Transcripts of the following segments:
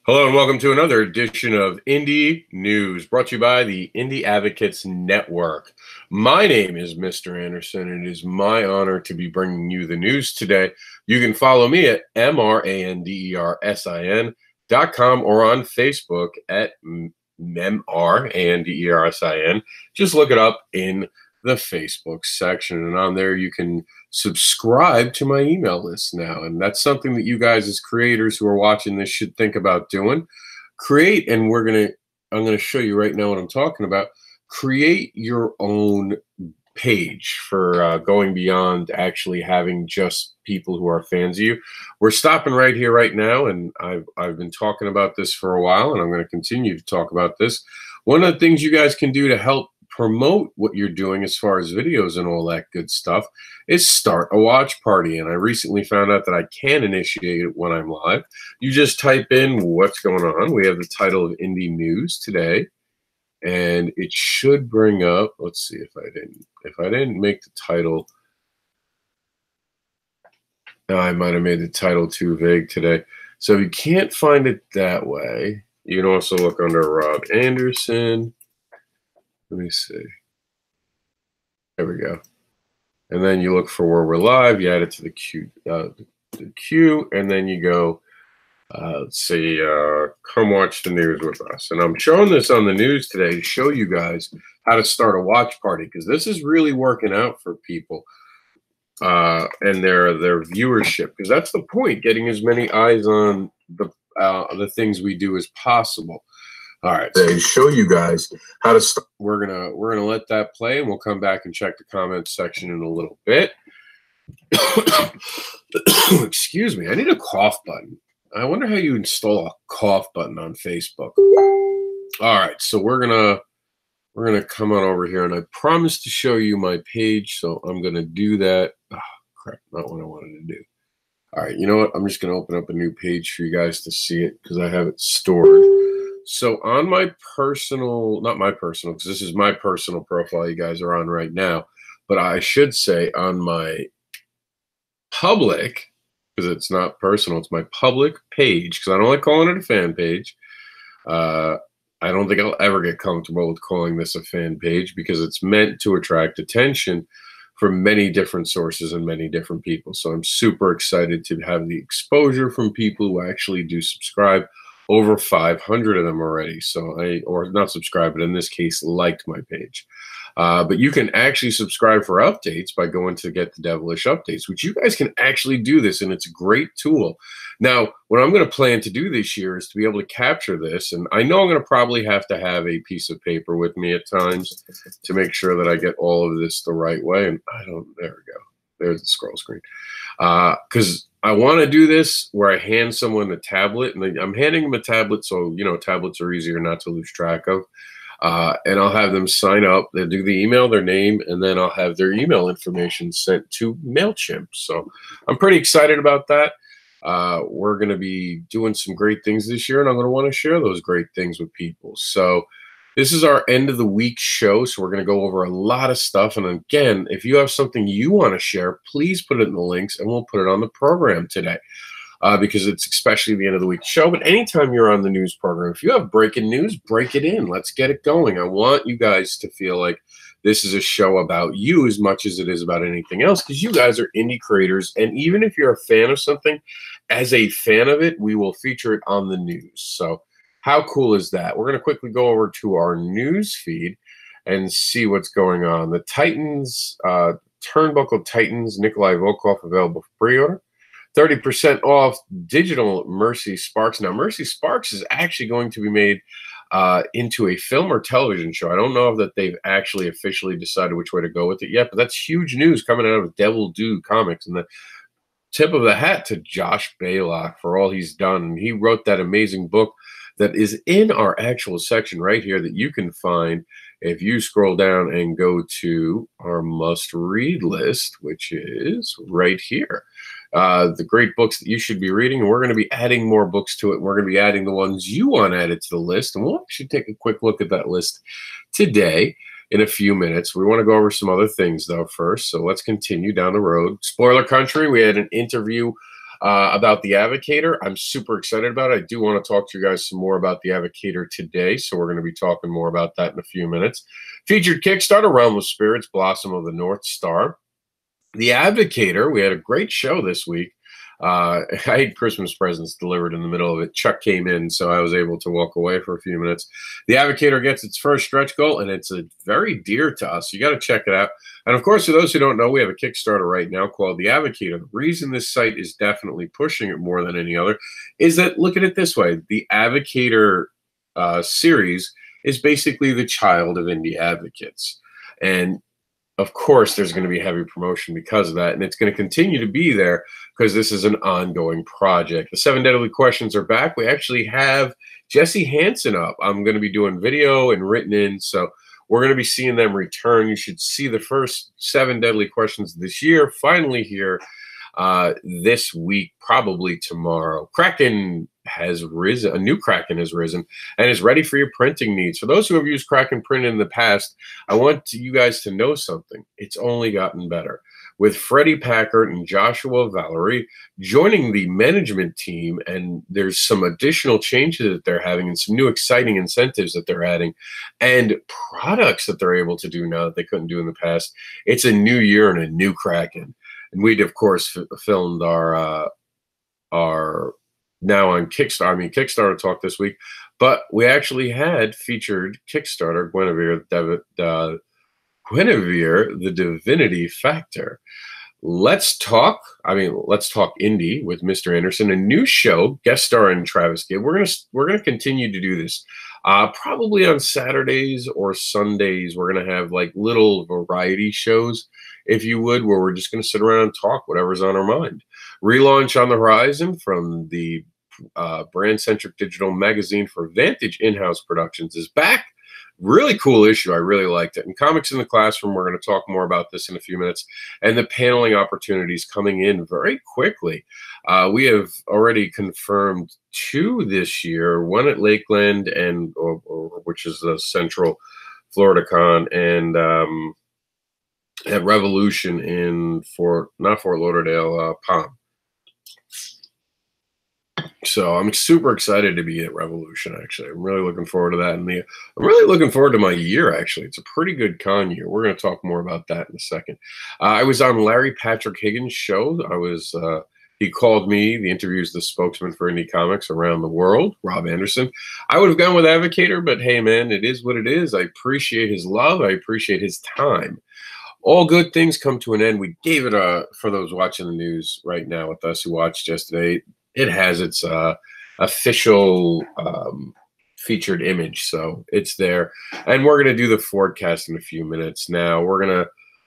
Hello and welcome to another edition of Indie News, brought to you by the Indie Advocates Network. My name is Mr. Anderson, and it is my honor to be bringing you the news today. You can follow me at MRANDERSIN.com or on Facebook at MRANDERSIN. Just look it up in the Facebook section, and on there you can subscribe to my email list now. And that's something that you guys as creators who are watching this should think about doing. Create, and I'm gonna show you right now what I'm talking about. Create your own page for going beyond actually having just people who are fans of you. We're stopping right here right now, and I've been talking about this for a while, and I'm going to continue to talk about this. One of the things you guys can do to help promote what you're doing as far as videos and all that good stuff is start a watch party. And I recently found out that I can initiate it when I'm live. You just type in what's going on. We have the title of Indie News today, and it should bring up, let's see if I didn't make the title. I might have made the title too vague today. So if you can't find it that way, you can also look under Rob Anderson. Let me see. There we go. And then you look for where we're live. You add it to the queue, and then you go, let's see, come watch the news with us. And I'm showing this on the news today to show you guys how to start a watch party, because this is really working out for people and their viewership, because that's the point, getting as many eyes on the things we do as possible. All right, so show you guys how to start. We're gonna let that play, and we'll come back and check the comments section in a little bit. Excuse me, I need a cough button. I wonder how you install a cough button on Facebook. All right, so we're gonna come on over here, and I promised to show you my page, so I'm gonna do that. Oh, crap, not what I wanted to do. All right, you know what? I'm just gonna open up a new page for you guys to see it because I have it stored. So on my personal, not my personal, because this is my personal profile you guys are on right now, but I should say on my public, because it's not personal, it's my public page, because I don't like calling it a fan page. I don't think I'll ever get comfortable with calling this a fan page, because it's meant to attract attention from many different sources and many different people. So I'm super excited to have the exposure from people who actually do subscribe. Over 500 of them already. So or not subscribe, but in this case, liked my page. But you can actually subscribe for updates by going to Get the Devilish Updates, which you guys can actually do this, and it's a great tool. Now, what I'm going to plan to do this year is to be able to capture this, and I know I'm going to probably have to have a piece of paper with me at times to make sure that I get all of this the right way. And there we go. There's the scroll screen. Because I want to do this where I hand someone a tablet, and I'm handing them a tablet, so tablets are easier not to lose track of. And I'll have them sign up. They'll do the email, their name, and then I'll have their email information sent to MailChimp. So I'm pretty excited about that. We're going to be doing some great things this year, and I'm going to want to share those great things with people. So this is our end of the week show, so we're going to go over a lot of stuff. And again, if you have something you want to share, please put it in the links, and we'll put it on the program today, because it's especially the end of the week show. But anytime you're on the news program, if you have breaking news, break it in. Let's get it going. I want you guys to feel like this is a show about you as much as it is about anything else, because you guys are indie creators. And even if you're a fan of something, as a fan of it, we will feature it on the news. So how cool is that? We're going to quickly go over to our news feed and see what's going on. The Titans, Turnbuckle Titans, Nikolai Volkov available for pre-order. 30% off digital Mercy Sparks. Now, Mercy Sparks is actually going to be made into a film or television show. I don't know that they've actually officially decided which way to go with it yet, but that's huge news coming out of Devil Do Comics. And the tip of the hat to Josh Baylock for all he's done. And he wrote that amazing book that is in our actual section right here that you can find if you scroll down and go to our must-read list, which is right here. The great books that you should be reading, and we're going to be adding more books to it. We're going to be adding the ones you want added to the list, and we'll actually take a quick look at that list today in a few minutes. We want to go over some other things, though, first, so let's continue down the road. Spoiler Country, we had an interview about the Advocator. I'm super excited about it. I do want to talk to you guys some more about the Advocator today, so we're going to be talking more about that in a few minutes. Featured Kickstarter, Realm of Spirits, Blossom of the North Star. The Advocator, we had a great show this week. I had Christmas presents delivered in the middle of it. Chuck came in, so I was able to walk away for a few minutes. The Advocator gets its first stretch goal, and it's very dear to us. You got to check it out. And of course, for those who don't know, we have a Kickstarter right now called The Advocator. The reason this site is definitely pushing it more than any other is that, look at it this way, the Advocator series is basically the child of indie advocates. And of course, there's going to be heavy promotion because of that, and it's going to continue to be there because this is an ongoing project. The 7 Deadly Questions are back. We actually have Jesse Hansen up. I'm going to be doing video and written in, so we're going to be seeing them return. You should see the first 7 Deadly Questions this year finally here this week, probably tomorrow. Kraken has risen, a new Kraken has risen, and is ready for your printing needs. For those who have used Kraken Print in the past, I want you guys to know something. It's only gotten better. With Freddie Packard and Joshua Valerie joining the management team, and there's some additional changes that they're having and some new exciting incentives that they're adding and products that they're able to do now that they couldn't do in the past. It's a new year and a new Kraken. And we'd, of course, filmed our now on Kickstarter. Kickstarter talk this week, but we actually had featured Kickstarter Guinevere, the Divinity Factor. Let's talk indie with Mr. Anderson, a new show, guest starring Travis Gibb. We're gonna continue to do this. Probably on Saturdays or Sundays, we're gonna have like little variety shows, if you would, where we're just gonna sit around and talk whatever's on our mind. Relaunch on the horizon from the brand-centric digital magazine for Vantage in-house productions is back. Really cool issue. I really liked it. And Comics in the Classroom, we're going to talk more about this in a few minutes. And the paneling opportunities coming in very quickly. We have already confirmed 2 this year, one at Lakeland, and which is the Central Florida Con, and at Revolution in not Fort Lauderdale, Palm. So I'm super excited to be at Revolution, actually. I'm really looking forward to that. And I'm really looking forward to my year, actually. It's a pretty good con year. We're going to talk more about that in a second. I was on Larry Patrick Higgins' show. He called me. The interview is the spokesman for indie comics around the world, Rob Anderson. I would have gone with Advocator, but hey, man, it is what it is. I appreciate his love. I appreciate his time. All good things come to an end. We gave it for those watching the news right now with us who watched yesterday, it has its official featured image, so it's there. And we're gonna do the forecast in a few minutes. Now we're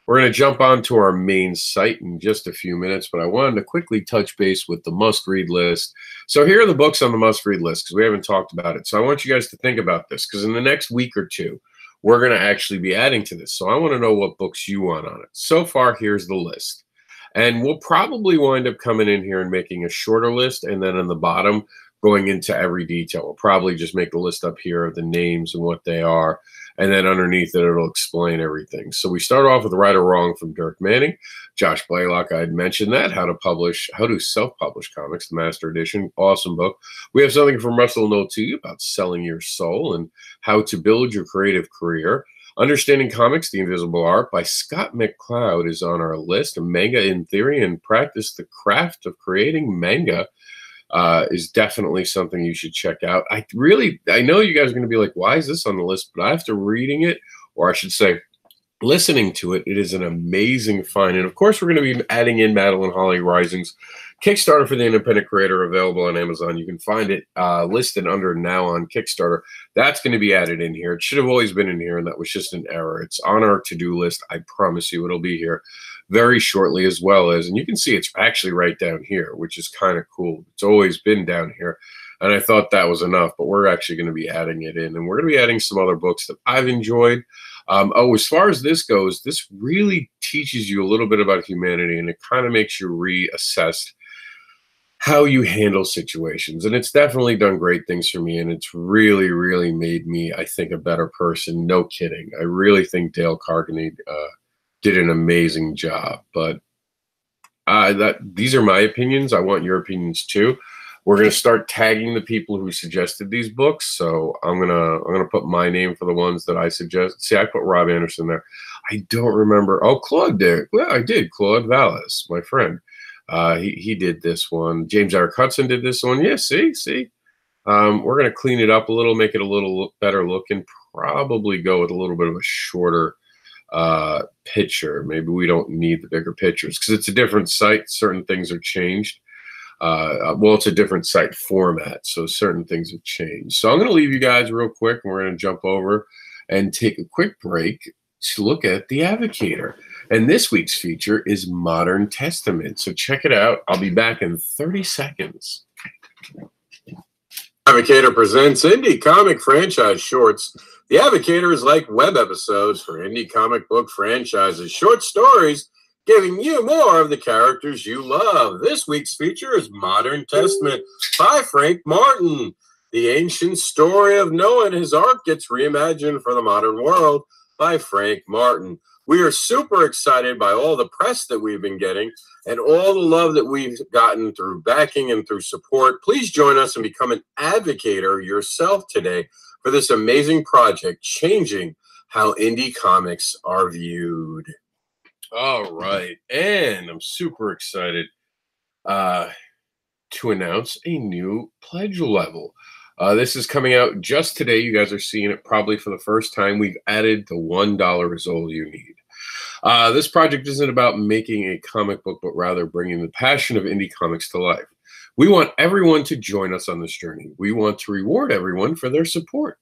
gonna jump onto our main site in just a few minutes, but I wanted to quickly touch base with the must-read list. So here are the books on the must-read list because we haven't talked about it. So I want you guys to think about this because in the next week or two, we're gonna actually be adding to this. So I want to know what books you want on it. So far, here's the list. And we'll probably wind up coming in here and making a shorter list, and then on the bottom, going into every detail. We'll probably just make the list up here of the names and what they are, and then underneath it, it'll explain everything. So we start off with Right or Wrong from Dirk Manning. Josh Blaylock, I had mentioned that, How to Self-Publish Comics, the Master Edition, awesome book. We have something from Russell Noty about selling your soul and how to build your creative career. Understanding Comics, The Invisible Art by Scott McCloud is on our list. Manga in Theory and Practice, the Craft of Creating Manga is definitely something you should check out. I know you guys are going to be like, why is this on the list? But after reading it, or I should say, listening to it, it is an amazing find. And of course, we're going to be adding in Madeline Holly Rising's Kickstarter for the Independent Creator, available on Amazon. You can find it listed under now on Kickstarter. That's going to be added in here. It should have always been in here, and that was just an error. It's on our to-do list. I promise you it'll be here very shortly, as well as, and you can see it's actually right down here, which is kind of cool. It's always been down here, and I thought that was enough, but we're actually going to be adding it in, and we're going to be adding some other books that I've enjoyed. As far as this goes, this really teaches you a little bit about humanity, and it kind of makes you reassess how you handle situations. And it's definitely done great things for me, and it's really, really made me, I think, a better person. No kidding. I really think Dale Carnegie did an amazing job. But these are my opinions. I want your opinions too. We're gonna start tagging the people who suggested these books. So I'm gonna put my name for the ones that I suggest. See, I put Rob Anderson there. I don't remember. Oh, Claude did. Well, I did. Claude Vallis, my friend. He did this one. James Eric Hudson did this one. Yeah, see. We're gonna clean it up a little, make it a little better looking. Probably go with a little bit of a shorter picture. Maybe we don't need the bigger pictures because it's a different site. Certain things are changed. Well, it's a different site format, so certain things have changed. So I'm going to leave you guys real quick, and we're going to jump over and take a quick break to look at the Advocator. And this week's feature is Modern Testament. So check it out. I'll be back in 30 seconds. Advocator presents indie comic franchise shorts. The Advocator is like web episodes for indie comic book franchises, short stories giving you more of the characters you love. This week's feature is Modern Testament by Frank Martin. The ancient story of Noah and his ark gets reimagined for the modern world by Frank Martin. We are super excited by all the press that we've been getting and all the love that we've gotten through backing and through support. Please join us and become an advocator yourself today for this amazing project, changing how indie comics are viewed. All right, and I'm super excited to announce a new pledge level. This is coming out just today. You guys are seeing it probably for the first time. We've added the $1 is all you need. This project isn't about making a comic book, but rather bringing the passion of indie comics to life. We want everyone to join us on this journey. We want to reward everyone for their support.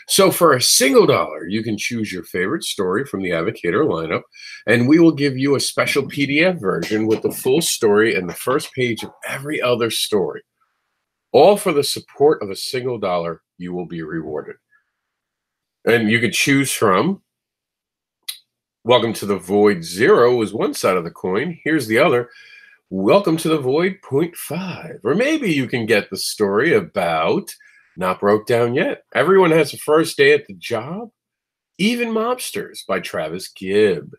So for a single $1, you can choose your favorite story from the Advocator lineup, and we will give you a special PDF version with the full story and the first page of every other story. All for the support of a single $1, you will be rewarded. And you could choose from Welcome to the Void 0 is one side of the coin. Here's the other. Welcome to the Void 0.5. Or maybe you can get the story about Not Broke Down Yet. Everyone has a first day at the job. Even Mobsters by Travis Gibb.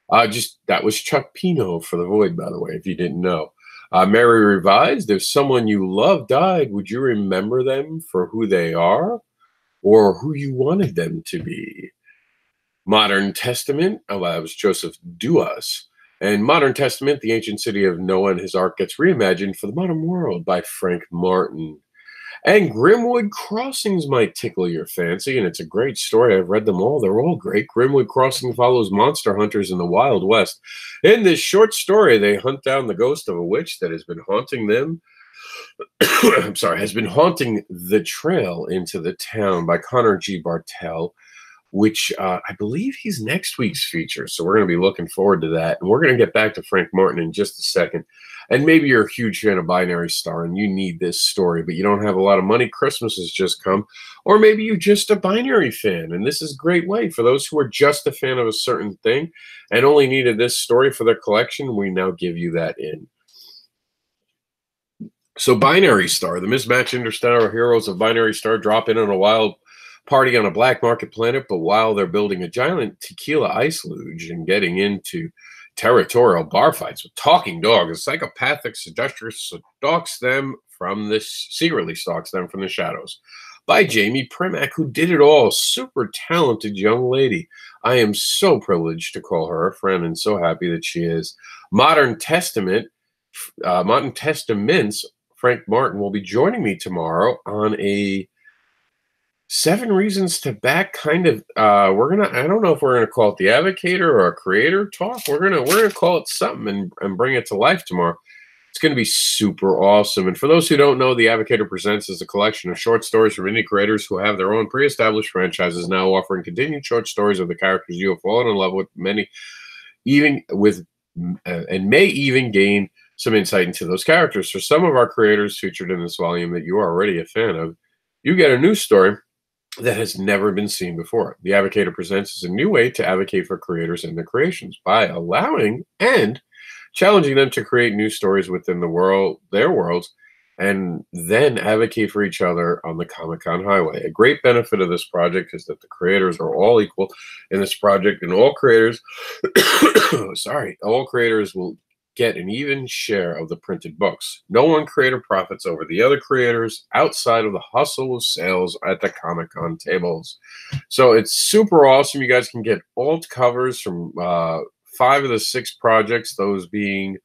That was Chuck Pino for the Void, by the way, if you didn't know. Mary Revised. If someone you love died, would you remember them for who they are or who you wanted them to be? Modern Testament. That was Joseph Duas. And Modern Testament, the ancient city of Noah and his ark gets reimagined for the modern world by Frank Martin. And Grimwood Crossings might tickle your fancy, and it's a great story. I've read them all. They're all great. Grimwood Crossing follows monster hunters in the Wild West. In this short story, they hunt down the ghost of a witch that has been haunting them. Has been haunting the trail into the town by Connor G. Bartel, which I believe he's next week's feature. So we're going to be looking forward to that. And we're going to get back to Frank Martin in just a second. And maybe you're a huge fan of Binary Star and you need this story, but you don't have a lot of money. Christmas has just come. Or maybe you're just a Binary fan. And this is a great way for those who are just a fan of a certain thing and only needed this story for their collection. We now give you that in. So Binary Star, the mismatched interstellar heroes of Binary Star drop in on a wild party on a black market planet, but while they're building a giant tequila ice luge and getting into territorial bar fights with talking dogs, a psychopathic seductress secretly stalks them from the shadows. By Jamie Primack, who did it all. Super talented young lady. I am so privileged to call her a friend and so happy that she is. Modern Testaments, Frank Martin will be joining me tomorrow on a 7 reasons to back kind of I don't know if we're gonna call it the Advocator or a creator talk. We're gonna call it something and bring it to life tomorrow. It's gonna be super awesome. And for those who don't know, the Advocator Presents is a collection of short stories from indie creators who have their own pre-established franchises, now offering continued short stories of the characters you have fallen in love with, and may even gain some insight into those characters. For some of our creators featured in this volume that you are already a fan of, you get a new story that has never been seen before. The Advocator Presents is a new way to advocate for creators and their creations by allowing and challenging them to create new stories within their worlds, and then advocate for each other on the Comic-Con highway. A great benefit of this project is that the creators are all equal in this project, and all creators, all creators will get an even share of the printed books. No one creator profits over the other creators outside of the hustle of sales at the Comic-Con tables. So it's super awesome. You guys can get alt covers from 5 of the 6 projects, those being,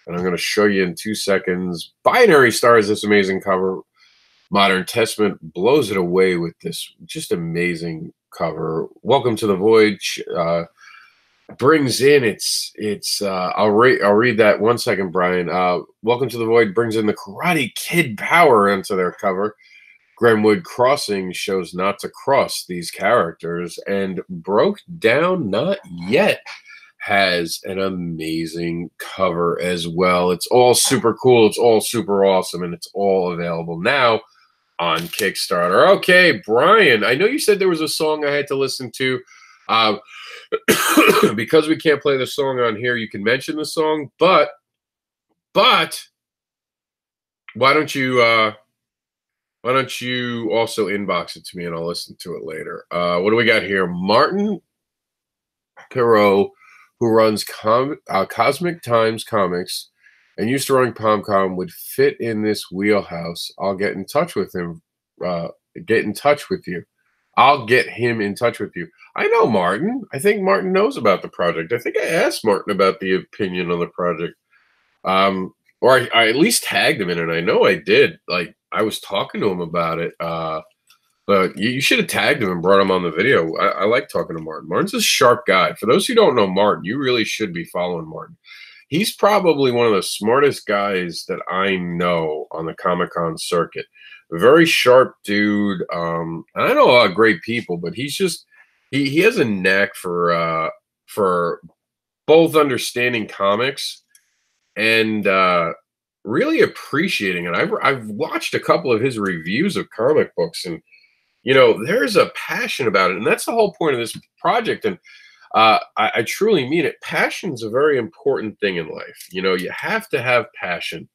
and I'm going to show you in 2 seconds, Binary Stars, this amazing cover. Modern Testament blows it away with this just amazing cover. Welcome to the Void brings in I'll read that 1 second, Brian. Welcome to the Void brings in the Karate Kid power into their cover. Grenwood Crossing shows not to cross these characters, and Broke Down Not Yet has an amazing cover as well. It's all super cool. It's all super awesome, and it's all available now on Kickstarter. Okay, Brian, I know you said there was a song I had to listen to. Because we can't play the song on here, you can mention the song, but why don't you also inbox it to me and I'll listen to it later. What do we got here? Martin Perot, who runs Cosmic Times Comics and used to run PomCom, would fit in this wheelhouse. I'll get in touch with him. Get in touch with you. I'll get him in touch with you. I know Martin. I think Martin knows about the project. I think I asked Martin about the opinion on the project. Or I at least tagged him in it. I know I did. Like, I was talking to him about it. But you should have tagged him and brought him on the video. I like talking to Martin. Martin's a sharp guy. For those who don't know Martin, you really should be following Martin. He's probably one of the smartest guys that I know on the Comic-Con circuit. A very sharp dude. I know a lot of great people, but he's just he has a knack for both understanding comics and really appreciating it. I've watched a couple of his reviews of comic books, and there's a passion about it, and that's the whole point of this project. And I truly mean it. Passion's a very important thing in life. You have to have passion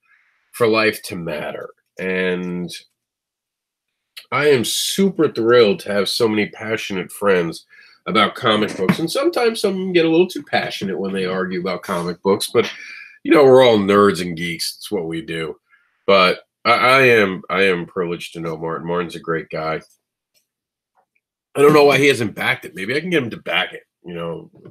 for life to matter. And I am super thrilled to have so many passionate friends about comic books. And sometimes some of them get a little too passionate when they argue about comic books. But, we're all nerds and geeks. It's what we do. But I am privileged to know Martin. Martin's a great guy. I don't know why he hasn't backed it. Maybe I can get him to back it.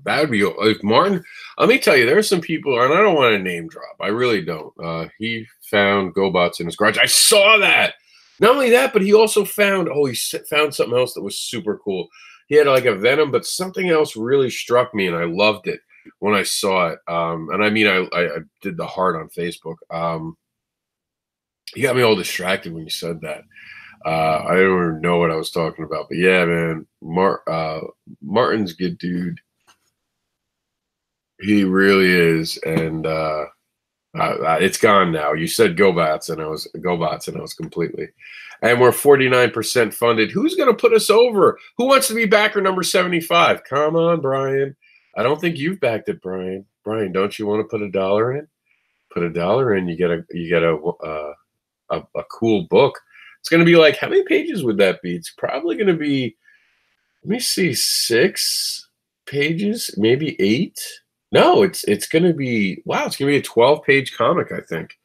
That would be, if Martin, let me tell you, there are some people, and I don't want to name drop. I really don't. He found GoBots in his garage. I saw that. Not only that, but he also found, he found something else that was super cool. He had like a Venom, but something else really struck me, and I loved it when I saw it. And I mean, I did the heart on Facebook. You got me all distracted when you said that. I don't even know what I was talking about, but yeah, man, Martin's a good dude. He really is, and it's gone now. You said GoBots, and I was completely. And we're 49% funded. Who's going to put us over? Who wants to be backer number 75? Come on, Brian. I don't think you've backed it, Brian. Brian, don't you want to put $1 in? Put $1 in. You get a cool book. It's going to be like, how many pages would that be? It's probably going to be, let me see, 6 pages, maybe 8. No, it's going to be, wow, it's going to be a 12-page comic, I think.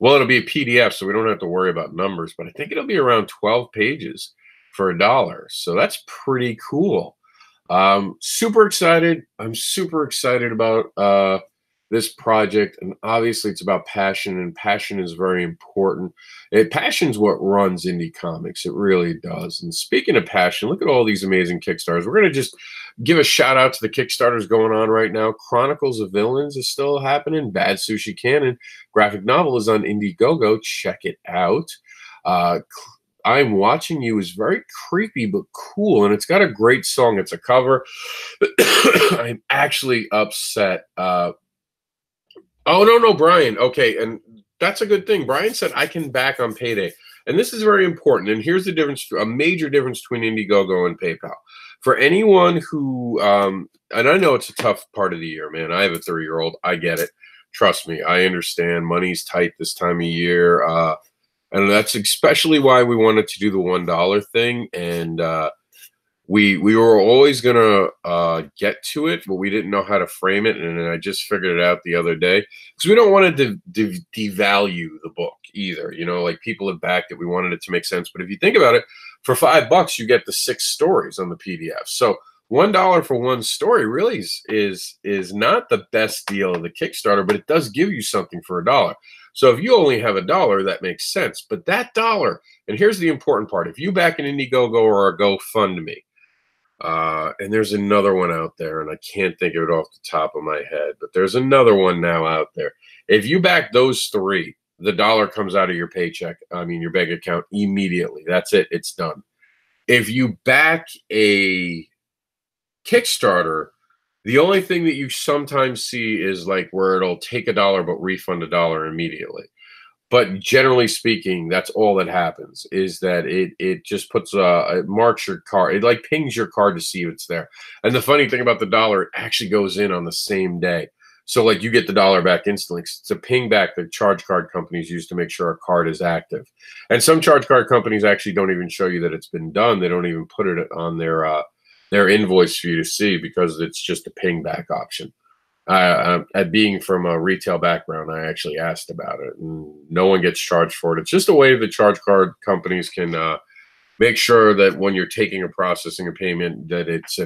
Well, it'll be a PDF, so we don't have to worry about numbers, but I think it'll be around 12 pages for $1. So that's pretty cool. Super excited. I'm super excited about this project, and obviously it's about passion, and passion is very important. Passion's what runs indie comics. It really does. And speaking of passion, look at all these amazing Kickstarters. We're going to just give a shout out to the Kickstarters going on right now. Chronicles of Villains is still happening. Bad Sushi Cannon graphic novel is on Indiegogo. Check it out. I'm Watching You is very creepy but cool, and it's got a great song. It's a cover. I'm actually upset. Oh, no, Brian. Okay, and that's a good thing. Brian said I can back on payday. And this is very important. And here's the difference, a major difference between Indiegogo and PayPal. For anyone who, and I know it's a tough part of the year, man. I have a 3-year-old. I get it. Trust me. I understand. Money's tight this time of year. And that's especially why we wanted to do the $1 thing. And we were always gonna get to it, but we didn't know how to frame it, and then I just figured it out the other day because we don't want to devalue the book either. You know, like people have backed it. We wanted it to make sense, but if you think about it, for $5 you get the 6 stories on the PDF. So $1 for one story really is not the best deal of the Kickstarter, but it does give you something for $1. So if you only have $1, that makes sense. But that dollar, and here's the important part: if you back an Indiegogo or a GoFundMe, and there's another one out there, and I can't think of it off the top of my head, but there's another one now out there. If you back those 3, the dollar comes out of your paycheck, I mean, your bank account immediately. That's it. It's done. If you back a Kickstarter, the only thing that you sometimes see is like where it'll take $1 but refund $1 immediately. But generally speaking, that's all that happens, is that it just puts it marks your card. It like pings your card to see if it's there. And the funny thing about the dollar, it actually goes in on the same day. So like you get the dollar back instantly. It's a ping back that charge card companies use to make sure a card is active. And some charge card companies actually don't even show you that it's been done. They don't even put it on their invoice for you to see because it's just a ping back option. Being from a retail background, I actually asked about it, and no one gets charged for it. It's just a way that charge card companies can make sure that when you're taking a processing a payment, that it's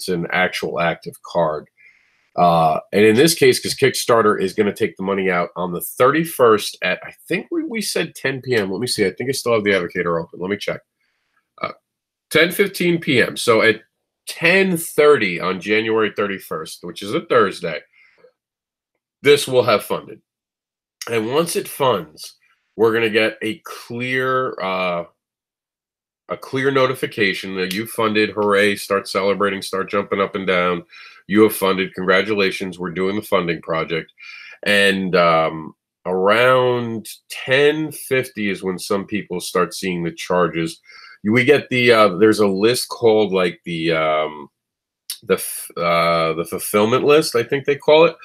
an actual active card. And in this case, because Kickstarter is going to take the money out on the 31st at, I think we said 10 p.m. Let me see. I think I still have the Advocator open. Let me check. 10:15 p.m. So at 10:30 on January 31st, which is a Thursday, this will have funded. And once it funds, we're going to get a clear notification that you funded. Hooray, start celebrating, start jumping up and down. You have funded. Congratulations, we're doing the funding project. And around 10:50 is when some people start seeing the charges. We get there's a list called like the fulfillment list, I think they call it.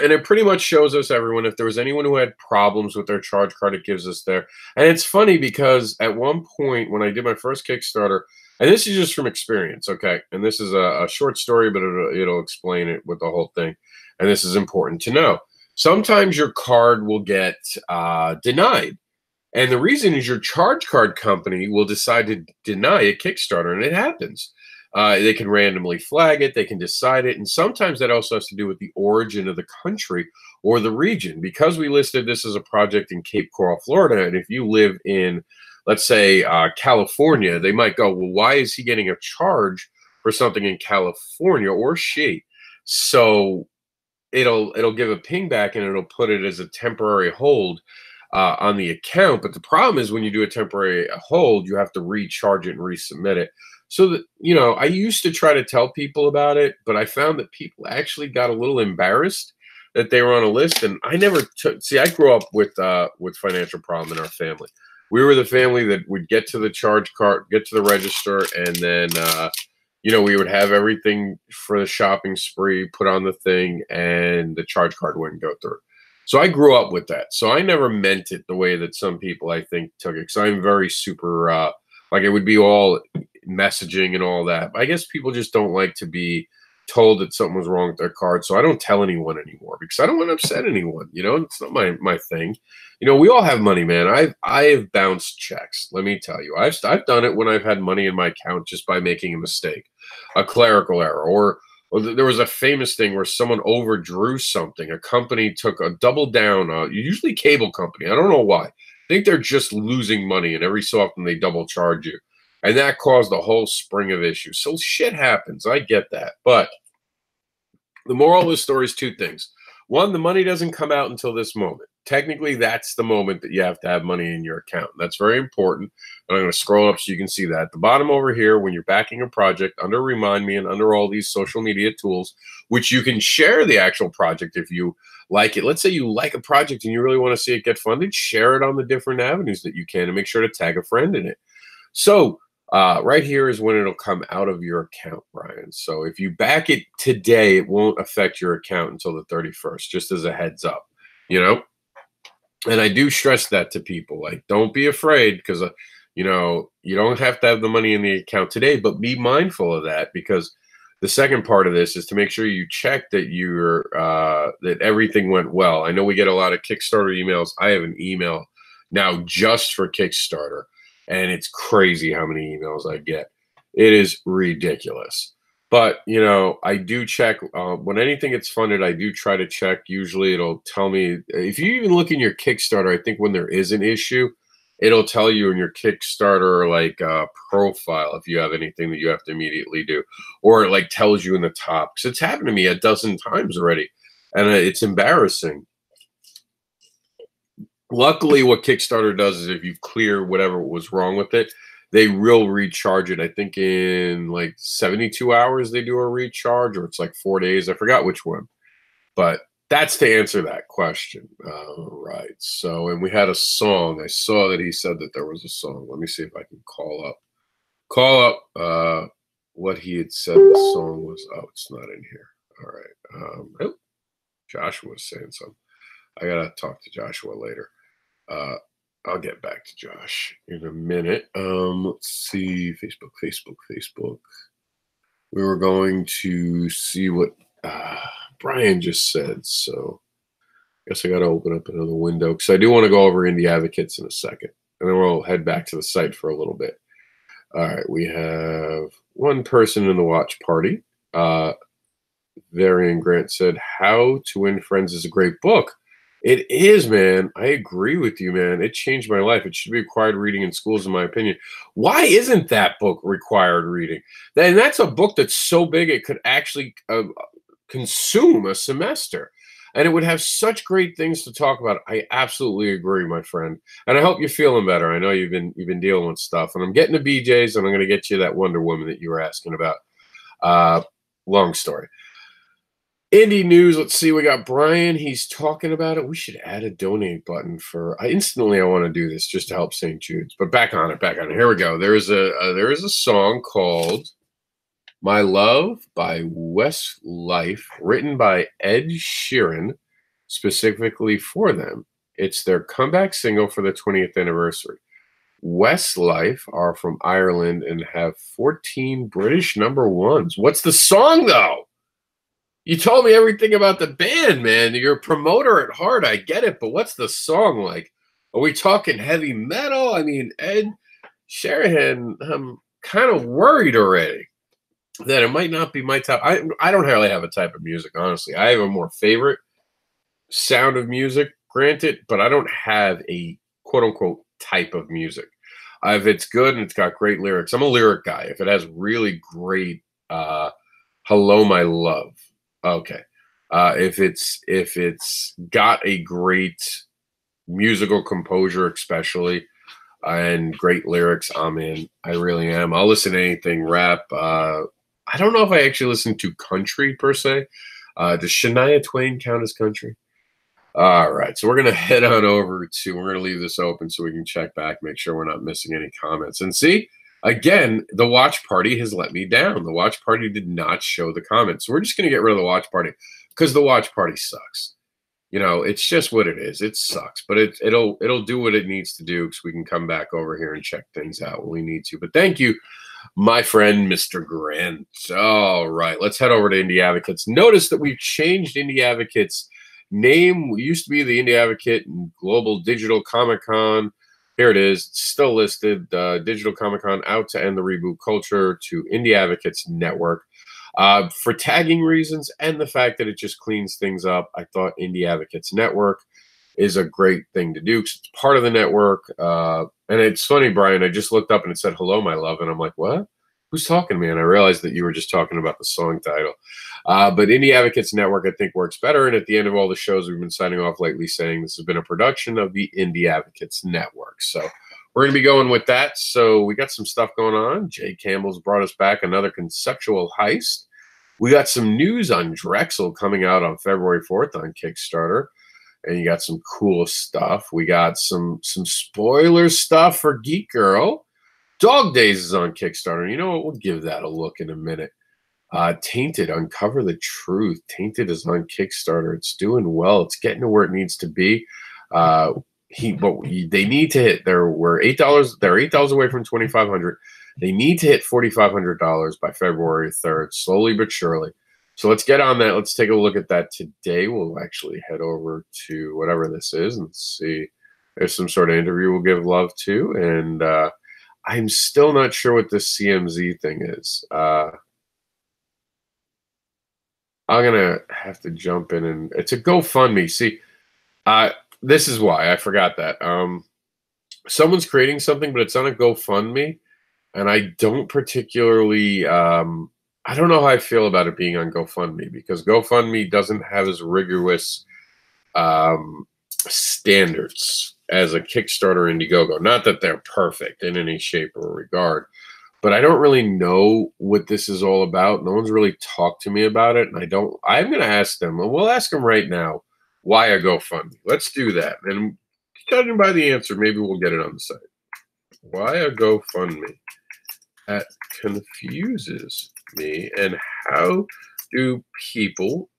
And it pretty much shows us everyone. If there was anyone who had problems with their charge card, it gives us there. And it's funny because at one point when I did my first Kickstarter, and this is just from experience, okay? And this is a short story, but it'll explain it with the whole thing. And this is important to know. Sometimes your card will get denied. And the reason is your charge card company will decide to deny a Kickstarter, and it happens. They can randomly flag it. They can decide it. And sometimes that also has to do with the origin of the country or the region. Because we listed this as a project in Cape Coral, Florida, and if you live in, let's say, California, they might go, well, why is he getting a charge for something in California, or she? So it'll give a ping back, and it'll put it as a temporary hold on the account. But the problem is when you do a temporary hold, you have to recharge it and resubmit it. So that, you know, I used to try to tell people about it, but I found that people actually got a little embarrassed that they were on a list. And I never took, see, I grew up with financial problem in our family. We were the family that would get to the charge card, get to the register, and then, you know, we would have everything for the shopping spree put on the thing, and the charge card wouldn't go through. So I grew up with that. So I never meant it the way that some people, I think, took it. Because I'm very super, like it would be all messaging and all that. I guess people just don't like to be told that something was wrong with their card. So I don't tell anyone anymore because I don't want to upset anyone. You know, it's not my thing. You know, we all have money, man. I've bounced checks. Let me tell you, I've done it when I've had money in my account just by making a mistake, a clerical error, or there was a famous thing where someone overdrew something. A company took a double down, usually cable company. I don't know why. I think they're just losing money, and every so often they double charge you. And that caused a whole spring of issues. So shit happens. I get that. But the moral of the story is 2 things. One, the money doesn't come out until this moment. Technically, that's the moment that you have to have money in your account. That's very important. And I'm going to scroll up so you can see that. At the bottom over here, when you're backing a project, under Remind Me and under all these social media tools, which you can share the actual project if you like it. Let's say you like a project and you really want to see it get funded, share it on the different avenues that you can, and make sure to tag a friend in it. So right here is when it'll come out of your account, Brian. So if you back it today, it won't affect your account until the 31st, just as a heads up, you know? And I do stress that to people. Like, don't be afraid, because You know, you don't have to have the money in the account today, but be mindful of that, because the second part of this is to make sure you check that that everything went well. I know we get a lot of Kickstarter emails. I have an email now just for Kickstarter, and it's crazy how many emails I get. It is ridiculous. But, you know, I do check when anything gets funded. I do try to check. Usually it'll tell me, if you even look in your Kickstarter, I think when there is an issue, it'll tell you in your Kickstarter like profile if you have anything that you have to immediately do, or it like tells you in the top. Because it's happened to me a dozen times already, and it's embarrassing. Luckily, what Kickstarter does is if you clear whatever was wrong with it, they will recharge it. I think in like 72 hours they do a recharge, or it's like 4 days. I forgot which one, but that's to answer that question. Right. So, and we had a song. I saw that he said that there was a song. Let me see if I can call up what he had said the song was. Oh, it's not in here. All right. Oh, Joshua was saying something. I got to talk to Joshua later. I'll get back to Josh in a minute. Let's see. Facebook. We were going to see what Brian just said. So I guess I got to open up another window because I do want to go over Indie Advocates in a second. And then we'll head back to the site for a little bit. All right. We have one person in the watch party. Varian Grant said, How to Win Friends is a great book. It is, man. I agree with you, man. It changed my life. It should be required reading in schools, in my opinion. Why isn't that book required reading? And that's a book that's so big it could actually consume a semester. And it would have such great things to talk about. I absolutely agree, my friend. And I hope you're feeling better. I know you've been dealing with stuff. And I'm getting to BJ's, and I'm going to get you that Wonder Woman that you were asking about. Long story. Indie news. Let's see. We got Brian. He's talking about it. We should add a donate button for. I want to do this just to help St. Jude's. But back on it. Here we go. There is a song called "My Love" by Westlife, written by Ed Sheeran, specifically for them. It's their comeback single for the 20th anniversary. Westlife are from Ireland and have 14 British #1s. What's the song though? You told me everything about the band, man. You're a promoter at heart. I get it, but what's the song like? Are we talking heavy metal? I mean, Ed Sheeran, I'm kind of worried already that it might not be my type. I don't really have a type of music, honestly. I have a more favorite sound of music, granted, but I don't have a quote-unquote type of music. If it's good and it's got great lyrics, I'm a lyric guy. If it has really great Hello, My Love. Okay. If it's got a great musical composure, especially, and great lyrics, I'm in. I really am. I'll listen to anything rap. I don't know if I actually listen to country per se. Does Shania Twain count as country? All right. So we're going to head on over we're going to leave this open so we can check back, make sure we're not missing any comments. And see, again, the watch party has let me down. The watch party did not show the comments. So we're just going to get rid of the watch party because the watch party sucks. You know, it's just what it is. It sucks, but it'll do what it needs to do so we can come back over here and check things out when we need to. But thank you, my friend, Mr. Grant. All right, let's head over to Indie Advocates. Notice that we've changed Indie Advocates' name. We used to be the Indie Advocate and Global Digital Comic-Con. Here it is. It's still listed. Digital Comic-Con out to end the reboot culture to Indie Advocates Network. For tagging reasons and the fact that it just cleans things up, I thought Indie Advocates Network is a great thing to do because it's part of the network. And it's funny, Brian, I just looked up and it said, Hello, My Love. And I'm like, what? Who's talking to me? And I realized that you were just talking about the song title. But Indie Advocates Network, I think, works better. And at the end of all the shows, we've been signing off lately saying this has been a production of the Indie Advocates Network. So we're going to be going with that. So we got some stuff going on. Jay Campbell's brought us back another conceptual heist. We got some news on Drexel coming out on February 4th on Kickstarter. And you got some cool stuff. We got some spoiler stuff for Geek Girl. Dog Days is on Kickstarter. You know what? We'll give that a look in a minute. Tainted, Uncover the Truth. Tainted is on Kickstarter. It's doing well. It's getting to where it needs to be. they need to hit. We're $8. They're $8 away from 2,500. They need to hit $4,500 by February 3rd, slowly but surely. So let's get on that. Let's take a look at that today. We'll actually head over to whatever this is and see. There's some sort of interview we'll give love to, and I'm still not sure what this CMZ thing is. I'm gonna have to jump in, and it's a GoFundMe. See, this is why I forgot that. Someone's creating something, but it's on a GoFundMe, and I don't particularly. I don't know how I feel about it being on GoFundMe, because GoFundMe doesn't have as rigorous standards as a Kickstarter Indiegogo. Not that they're perfect in any shape or regard, but I don't really know what this is all about. No one's really talked to me about it, and I'm going to ask them, and we'll ask them right now, why a GoFundMe? Let's do that. And judging by the answer, maybe we'll get it on the site. Why a GoFundMe? That confuses me. And how do people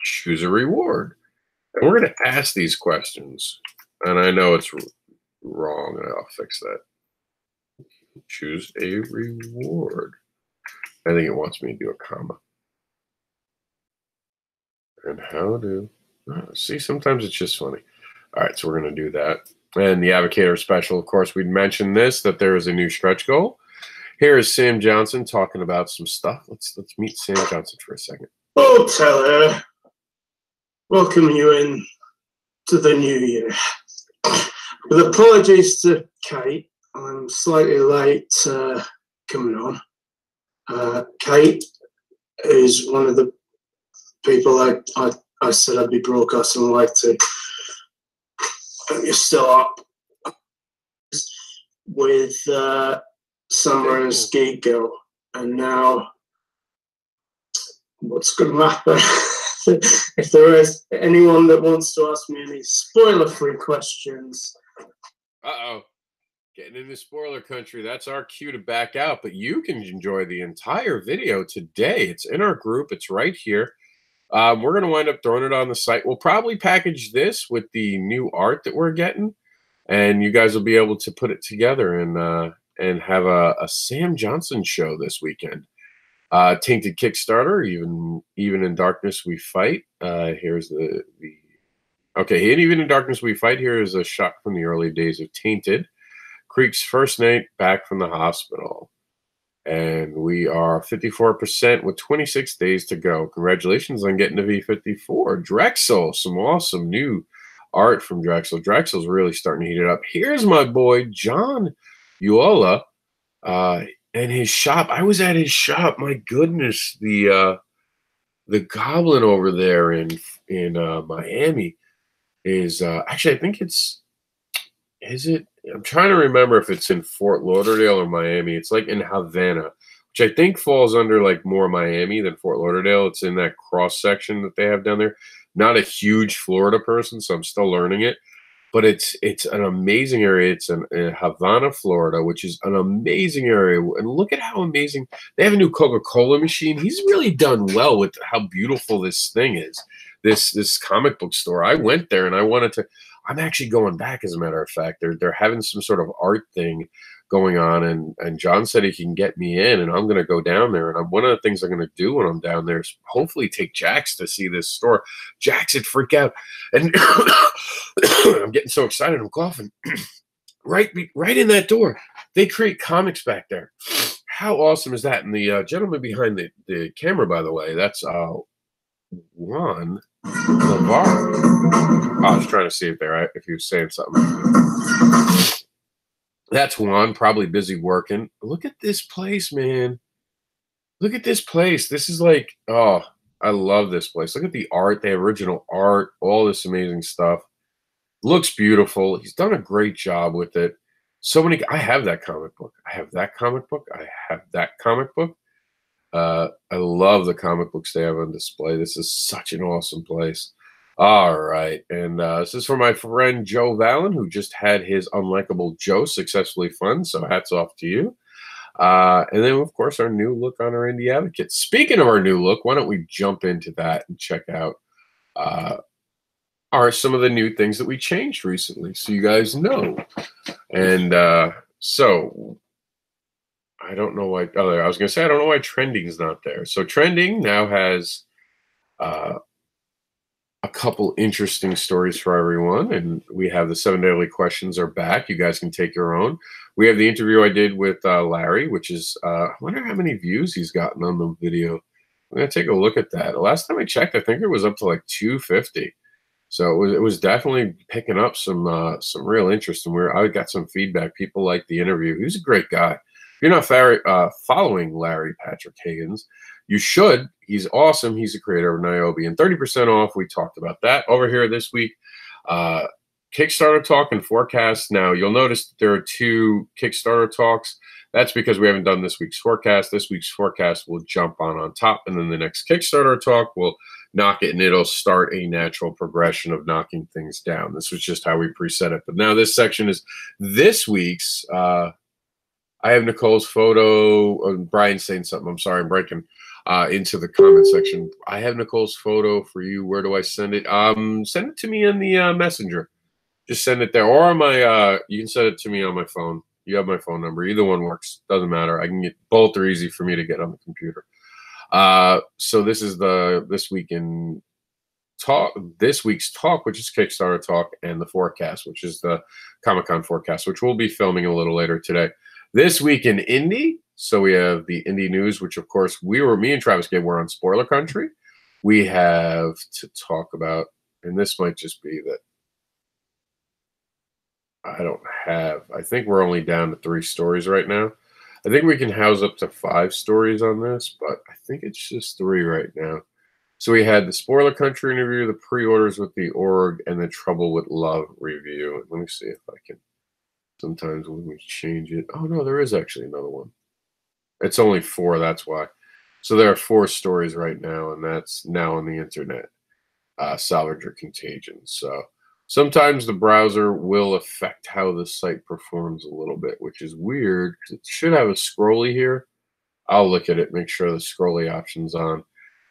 choose a reward? And we're going to ask these questions. And I know it's wrong, and I'll fix that. Choose a reward. I think it wants me to do a comma. And how do... see, sometimes it's just funny. All right, so we're going to do that. And the Advocator special, of course, we'd mentioned this, that there is a new stretch goal. Here is Sam Johnson talking about some stuff. Let's meet Sam Johnson for a second. Oh, Teller. Welcome you in to the new year. With apologies to Kate, I'm slightly late coming on. Kate is one of the people I said I'd be broadcasting live to. And you're still up with Summer and Ski Girl. And now, what's going to happen? If there is anyone that wants to ask me any spoiler-free questions. Uh-oh. Getting into spoiler country. That's our cue to back out. But you can enjoy the entire video today. It's in our group. It's right here. We're going to wind up throwing it on the site. We'll probably package this with the new art that we're getting, and you guys will be able to put it together and have a Sam Johnson show this weekend. Tainted Kickstarter, even in darkness we fight. Here's the okay. And even in darkness we fight. Here is a shot from the early days of Tainted. Creek's first night back from the hospital. And we are 54% with 26 days to go. Congratulations on getting to V54. Drexel, some awesome new art from Drexel. Drexel's really starting to heat it up. Here's my boy, John Uola, and his shop. I was at his shop. My goodness, the Goblin over there in Miami is actually, I think is it? I'm trying to remember if it's in Fort Lauderdale or Miami. It's like in Havana, which I think falls under like more Miami than Fort Lauderdale. It's in that cross section that they have down there. Not a huge Florida person, so I'm still learning it. But it's an amazing area. It's in Havana, Florida, which is an amazing area. And look at how amazing. They have a new Coca-Cola machine. He's really done well with how beautiful this thing is, this comic book store. I went there and I wanted to. I'm actually going back, as a matter of fact. They're having some sort of art thing going on, and John said he can get me in, and I'm going to go down there. And one of the things I'm going to do when I'm down there is hopefully take Jax to see this store. Jax would freak out, and I'm getting so excited, I'm coughing. right in that door, they create comics back there. How awesome is that? And the gentleman behind the camera, by the way, that's Juan Navarro. I was trying to see if he was saying something. That's Juan, probably busy working. Look at this place, man. Look at this place. This is like, oh, I love this place. Look at the art, the original art, all this amazing stuff. Looks beautiful. He's done a great job with it. So many. I have that comic book. I have that comic book. I have that comic book. I love the comic books they have on display. This is such an awesome place. All right. And this is for my friend Joe Vallon, who just had his Unlikable Joe successfully funded. So hats off to you. And then, of course, our new look on our Indie Advocate. Speaking of our new look, why don't we jump into that and check out are some of the new things that we changed recently, so you guys know. And so I don't know why. Oh, I was going to say I don't know why trending is not there. So trending now has a couple interesting stories for everyone, and we have the 7 daily questions are back. You guys can take your own. We have the interview I did with Larry, which is I wonder how many views he's gotten on the video. I'm gonna take a look at that. The last time I checked, I think it was up to like 250. So it was definitely picking up some real interest, and I got some feedback. People liked the interview. He was a great guy. If you're not following Larry Patrick Higgins, you should. He's awesome. He's the creator of Niobe, and 30% off. We talked about that over here this week. Kickstarter talk and forecast. Now you'll notice that there are 2 Kickstarter talks. That's because we haven't done this week's forecast. This week's forecast will jump on top, and then the next Kickstarter talk will knock it, and it'll start a natural progression of knocking things down. This was just how we preset it. But now this section is this week's. I have Nicole's photo. Brian's saying something. I'm sorry, I'm breaking into the comment section. I have Nicole's photo for you. Where do I send it? Send it to me in the messenger. Just send it there, or on my. You can send it to me on my phone. You have my phone number. Either one works. Doesn't matter. I can get both. Are easy for me to get on the computer. So this is this week's talk, which is Kickstarter talk, and the forecast, which is the Comic-Con forecast, which we'll be filming a little later today. This week in indie, so we have the indie news, which of course me and Travis Gabe were on spoiler country. We have to talk about, and this might just be that I think we're only down to 3 stories right now. I think we can house up to 5 stories on this, but I think it's just 3 right now. So we had the spoiler country interview, the pre-orders with the org, and the Trouble with Love review. Let me see if I can. Sometimes when we change it. Oh, no, there is actually another one. It's only 4, that's why. So there are 4 stories right now, and that's now on the internet. Salvage or Contagion. So sometimes the browser will affect how the site performs a little bit, which is weird. It should have a scrolly here. I'll look at it, make sure the scrolly option's on.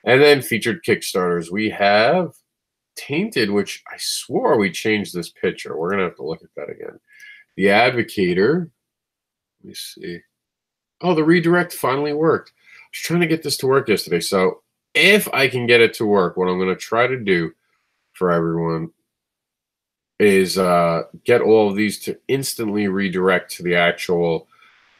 And then featured Kickstarters. We have Tainted, which I swore we changed this picture. We're going to have to look at that again. The Advocator. Let me see. Oh, the redirect finally worked. I was trying to get this to work yesterday. So if I can get it to work, what I'm going to try to do for everyone is get all of these to instantly redirect to the actual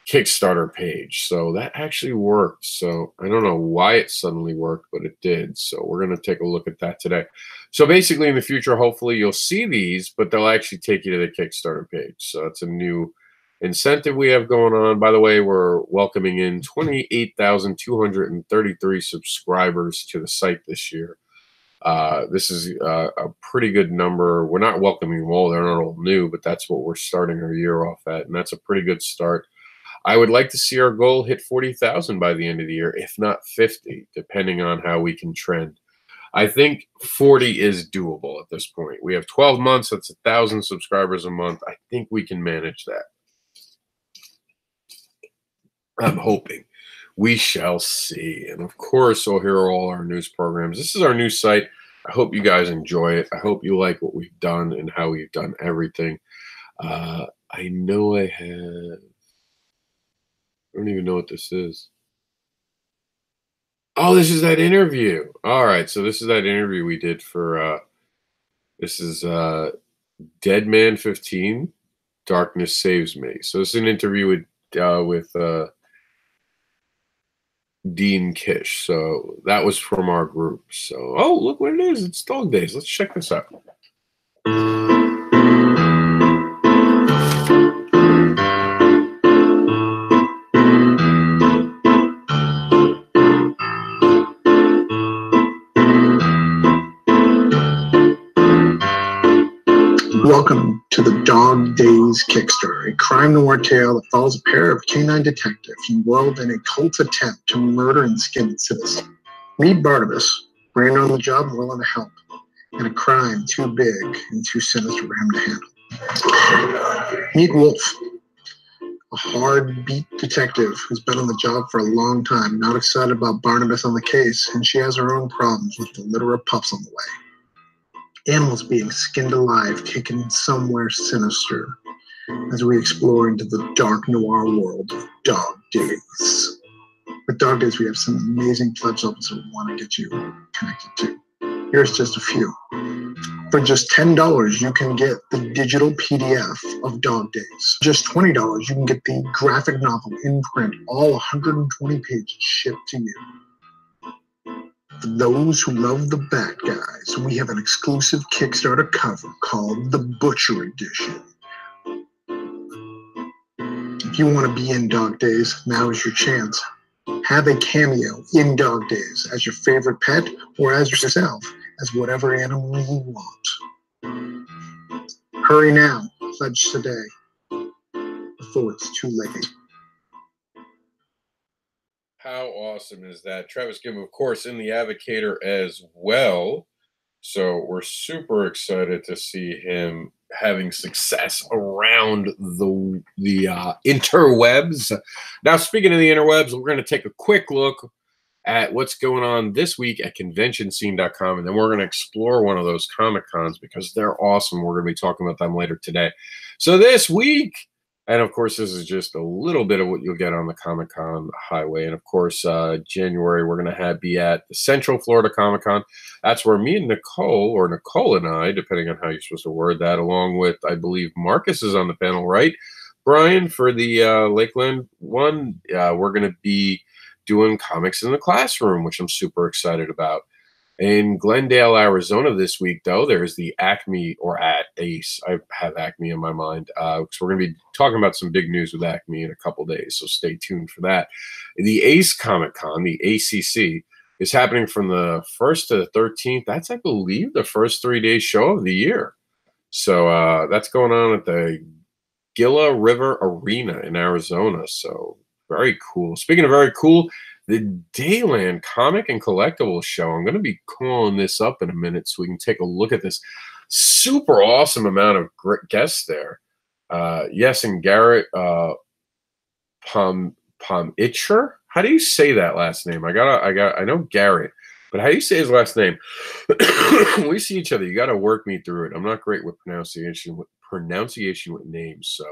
Kickstarter page. So that actually worked. So I don't know why it suddenly worked, but it did. So we're going to take a look at that today. So basically in the future, hopefully you'll see these, but they'll actually take you to the Kickstarter page. So that's a new incentive we have going on. By the way, we're welcoming in 28,233 subscribers to the site this year. This is a pretty good number. We're not welcoming them all. They're not all new, but that's what we're starting our year off at, and that's a pretty good start. I would like to see our goal hit 40,000 by the end of the year, if not 50, depending on how we can trend. I think 40 is doable at this point. We have 12 months. That's 1,000 subscribers a month. I think we can manage that. I'm hoping. We shall see. And of course, here are all our news programs. This is our new site. I hope you guys enjoy it. I hope you like what we've done and how we've done everything. I know I have. I don't even know what this is. Oh, this is that interview. All right. So this is that interview we did for, this is Dead Man 15, Darkness Saves Me. So this is an interview with Dean Kish. So that was from our group. So, oh, look what it is. It's Dog Days. Let's check this out. Welcome to the Dog Days Kickstarter, a crime noir tale that follows a pair of canine detectives embroiled in a cult attempt to murder and skin its citizen. Meet Barnabas, brand on the job, willing to help, and a crime too big and too sinister for him to handle. Meet Wolf, a hard-beat detective who's been on the job for a long time, not excited about Barnabas on the case, and she has her own problems with the litter of pups on the way. animals being skinned alive, taken somewhere sinister, as we explore into the dark noir world of Dog Days. With Dog Days, we have some amazing pledge levels that we want to get you connected to. Here's just a few. For just $10, you can get the digital PDF of Dog Days. Just $20, you can get the graphic novel in print, all 120 pages shipped to you. For those who love the bad guys, we have an exclusive Kickstarter cover called the Butcher Edition. If you want to be in Dog Days, now is your chance. Have a cameo in Dog Days as your favorite pet or as yourself, as whatever animal you want. Hurry now, pledge today, before it's too late. How awesome is that? Travis Gibb, of course, in the Advocator as well. So we're super excited to see him having success around the interwebs. Now, speaking of the interwebs, we're going to take a quick look at what's going on this week at conventionscene.com, and then we're going to explore one of those Comic-Cons because they're awesome. We're going to be talking about them later today. So this week, and of course, this is just a little bit of what you'll get on the Comic-Con highway. And of course, January, we're going to be at the Central Florida Comic-Con. That's where me and Nicole, or Nicole and I, depending on how you're supposed to word that, along with, I believe, Marcus is on the panel, right? Brian, for the Lakeland one, we're going to be doing comics in the classroom, which I'm super excited about. In Glendale, Arizona this week, though, there's the Acme, or at ACE. I have Acme in my mind. So we're going to be talking about some big news with Acme in a couple days, so stay tuned for that. The ACE Comic-Con, the ACC, is happening from the 1st to the 13th. That's, I believe, the first 3-day show of the year. So that's going on at the Gila River Arena in Arizona. So very cool. Speaking of very cool, the Dayland Comic and Collectibles Show. I'm going to be calling this up in a minute so we can take a look at this super awesome amount of guests there. Yes, and Garrett Pomitcher. How do you say that last name? I know Garrett, but how do you say his last name? When we see each other, you got to work me through it. I'm not great with pronunciation with names, so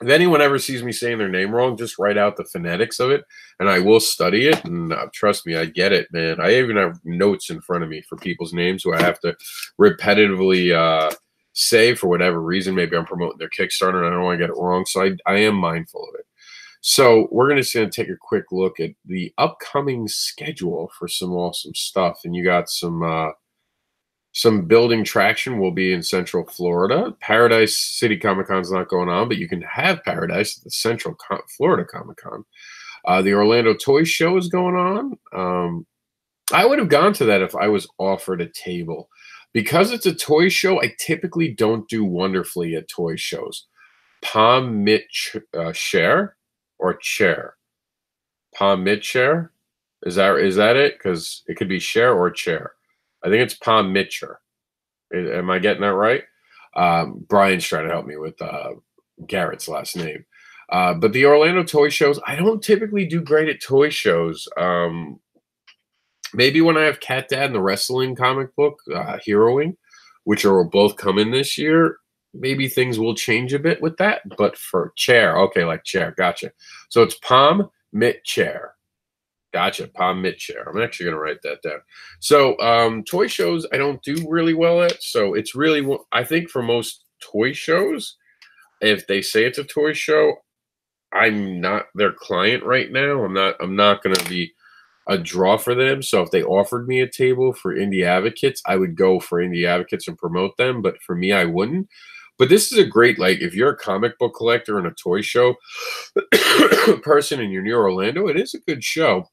if anyone ever sees me saying their name wrong, just write out the phonetics of it, and I will study it. And trust me, I get it, man. I even have notes in front of me for people's names who I have to repetitively say for whatever reason. Maybe I'm promoting their Kickstarter and I don't want to get it wrong, so I am mindful of it. So we're going to take a quick look at the upcoming schedule for some awesome stuff. And you got some building traction will be in Central Florida. Paradise City Comic-Con is not going on, but you can have Paradise at the Central Florida Comic-Con. The Orlando Toy Show is going on. I would have gone to that if I was offered a table. Because it's a toy show, I typically don't do wonderfully at toy shows. Share or chair? Palm-Mitcher? Is that it? Because it could be share or chair. I think it's Palm-Mitcher. Am I getting that right? Brian's trying to help me with Garrett's last name. But the Orlando toy shows, I don't typically do great at toy shows. Maybe when I have Cat Dad and the wrestling comic book, Heroing, which are both coming this year, maybe things will change a bit with that. But for chair, okay, like chair, gotcha. So it's Palm-Mitcher. Gotcha, Palm-Mitcher. I'm actually going to write that down. So toy shows I don't do really well at. So it's really, I think for most toy shows, if they say it's a toy show, I'm not their client right now. I'm not going to be a draw for them. So if they offered me a table for Indie Advocates, I would go for Indie Advocates and promote them. But for me, I wouldn't. But this is a great, like, if you're a comic book collector and a toy show person and you're near Orlando, it is a good show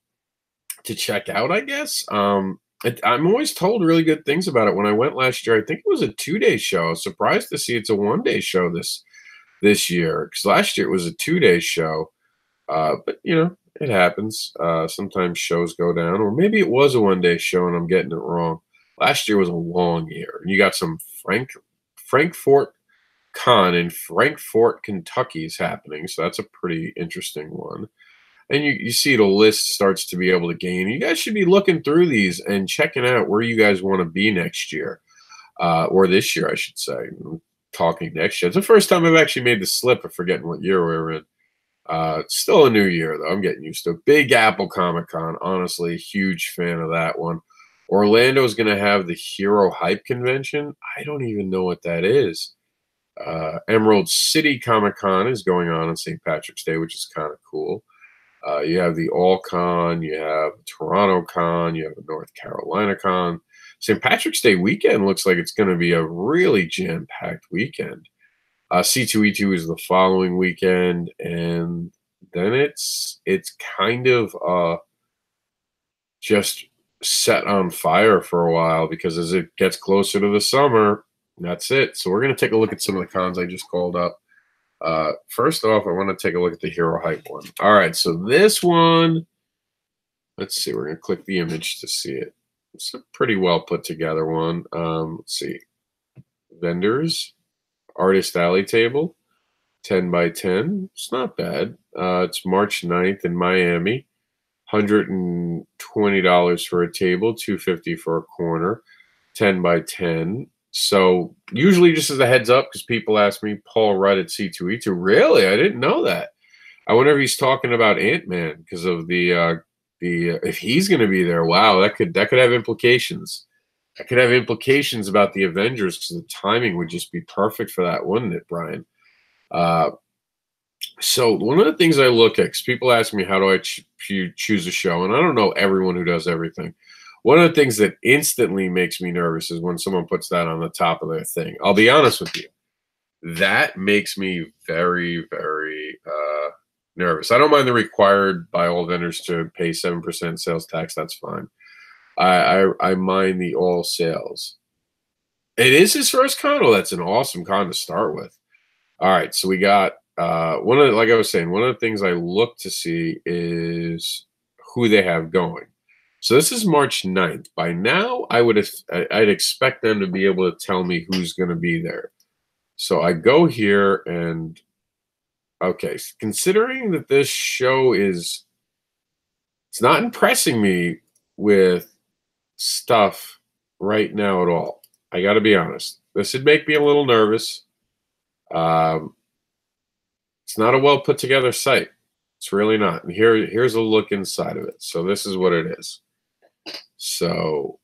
to check out, I guess. I'm always told really good things about it. When I went last year, I think it was a 2-day show. I was surprised to see it's a 1-day show this year, because last year it was a 2-day show. But you know, it happens. Sometimes shows go down, or maybe it was a 1-day show and I'm getting it wrong. Last year was a long year, and you got some Frankfort Con in Frankfort, Kentucky is happening, so that's a pretty interesting one. And you see the list starts to be able to gain. You guys should be looking through these and checking out where you guys want to be next year. or this year, I should say. I'm talking next year. It's the first time I've actually made the slip of forgetting what year we were in. It's still a new year, though. I'm getting used to it. Big Apple Comic-Con. Honestly, huge fan of that one. Orlando's going to have the Hero Hype Convention. I don't even know what that is. Emerald City Comic-Con is going on St. Patrick's Day, which is kind of cool. You have the All-Con, you have Toronto Con, you have the North Carolina Con. St. Patrick's Day weekend looks like it's going to be a really jam-packed weekend. C2E2 is the following weekend, and then it's kind of just set on fire for a while, because as it gets closer to the summer, that's it. So we're going to take a look at some of the cons I just called up. First off, I want to take a look at the Hero Hype one. All right, so this one, let's see. We're going to click the image to see it. It's a pretty well put together one. Let's see. Vendors, Artist Alley Table, 10 by 10. It's not bad. It's March 9th in Miami. $120 for a table, $250 for a corner, 10 by 10. So usually, just as a heads up, because people ask me, Paul Rudd at C2E2. Really? I didn't know that. I wonder if he's talking about Ant-Man because of the if he's going to be there. Wow, that could have implications. That could have implications about the Avengers, because the timing would just be perfect for that, wouldn't it, Brian? So one of the things I look at, because people ask me, how do I choose a show? And I don't know everyone who does everything. One of the things that instantly makes me nervous is when someone puts that on the top of their thing. I'll be honest with you. That makes me very, very nervous. I don't mind the required by all vendors to pay 7% sales tax. That's fine. I mind the all sales. It is his first con. Oh, that's an awesome con to start with. All right, so we got like I was saying, one of the things I look to see is who they have going. So this is March 9th. By now, I'd expect them to be able to tell me who's going to be there. So I go here and, okay, considering that this show it's not impressing me with stuff right now at all. I got to be honest. This would make me a little nervous. It's not a well put together site. It's really not. And here's a look inside of it. So this is what it is. So,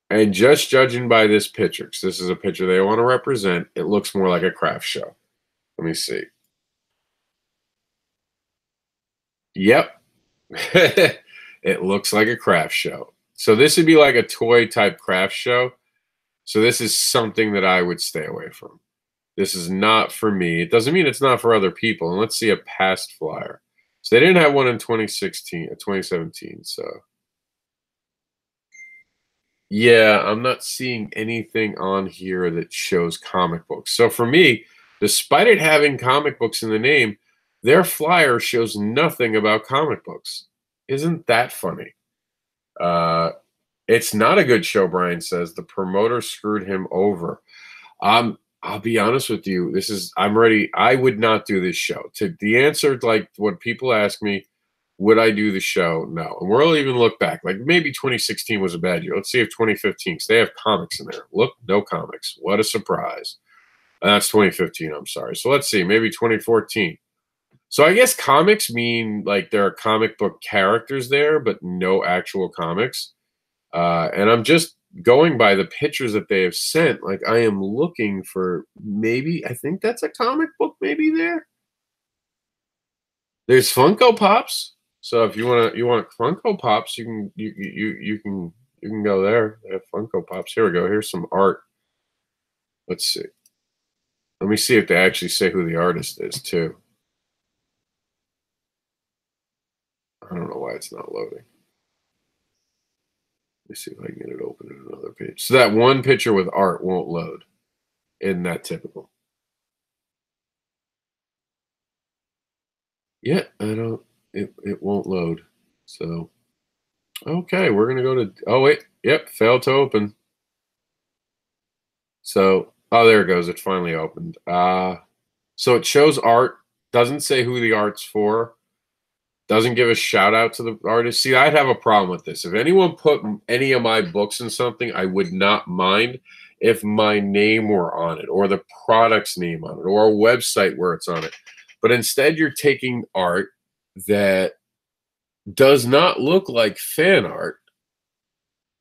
and just judging by this picture, because this is a picture they want to represent, it looks more like a craft show. Let me see. Yep. It looks like a craft show. So this would be like a toy type craft show. So this is something that I would stay away from. This is not for me. It doesn't mean it's not for other people. And let's see a past flyer. So they didn't have one in 2017. So yeah, I'm not seeing anything on here that shows comic books. So for me, despite it having comic books in the name, their flyer shows nothing about comic books. Isn't that funny? It's not a good show, Brian says. The promoter screwed him over. I'll be honest with you. I'm ready. I would not do this show. To the answer, like what people ask me, would I do the show? No. And we'll even look back. Like maybe 2016 was a bad year. Let's see if 2015, because they have comics in there. Look, no comics. What a surprise. That's 2015. I'm sorry. So let's see. Maybe 2014. So I guess comics mean like there are comic book characters there, but no actual comics. And I'm just going by the pictures that they have sent. Like I am looking for maybe, I think that's a comic book maybe there. There's Funko Pops. So if you want Funko Pops, you can go there. They have Funko Pops. Here we go. Here's some art. Let's see. Let me see if they actually say who the artist is too. I don't know why it's not loading. Let me see if I can get it open in another page. So that one picture with art won't load. Isn't that typical? Yeah, it won't load. So, okay, we're going to go to, oh, wait. Yep, failed to open. So, oh, there it goes. It finally opened. So it shows art. Doesn't say who the art's for. doesn't give a shout out to the artist. See, I'd have a problem with this. If anyone put any of my books in something, I would not mind if my name were on it, or the product's name on it, or a website where it's on it. But instead, you're taking art that does not look like fan art.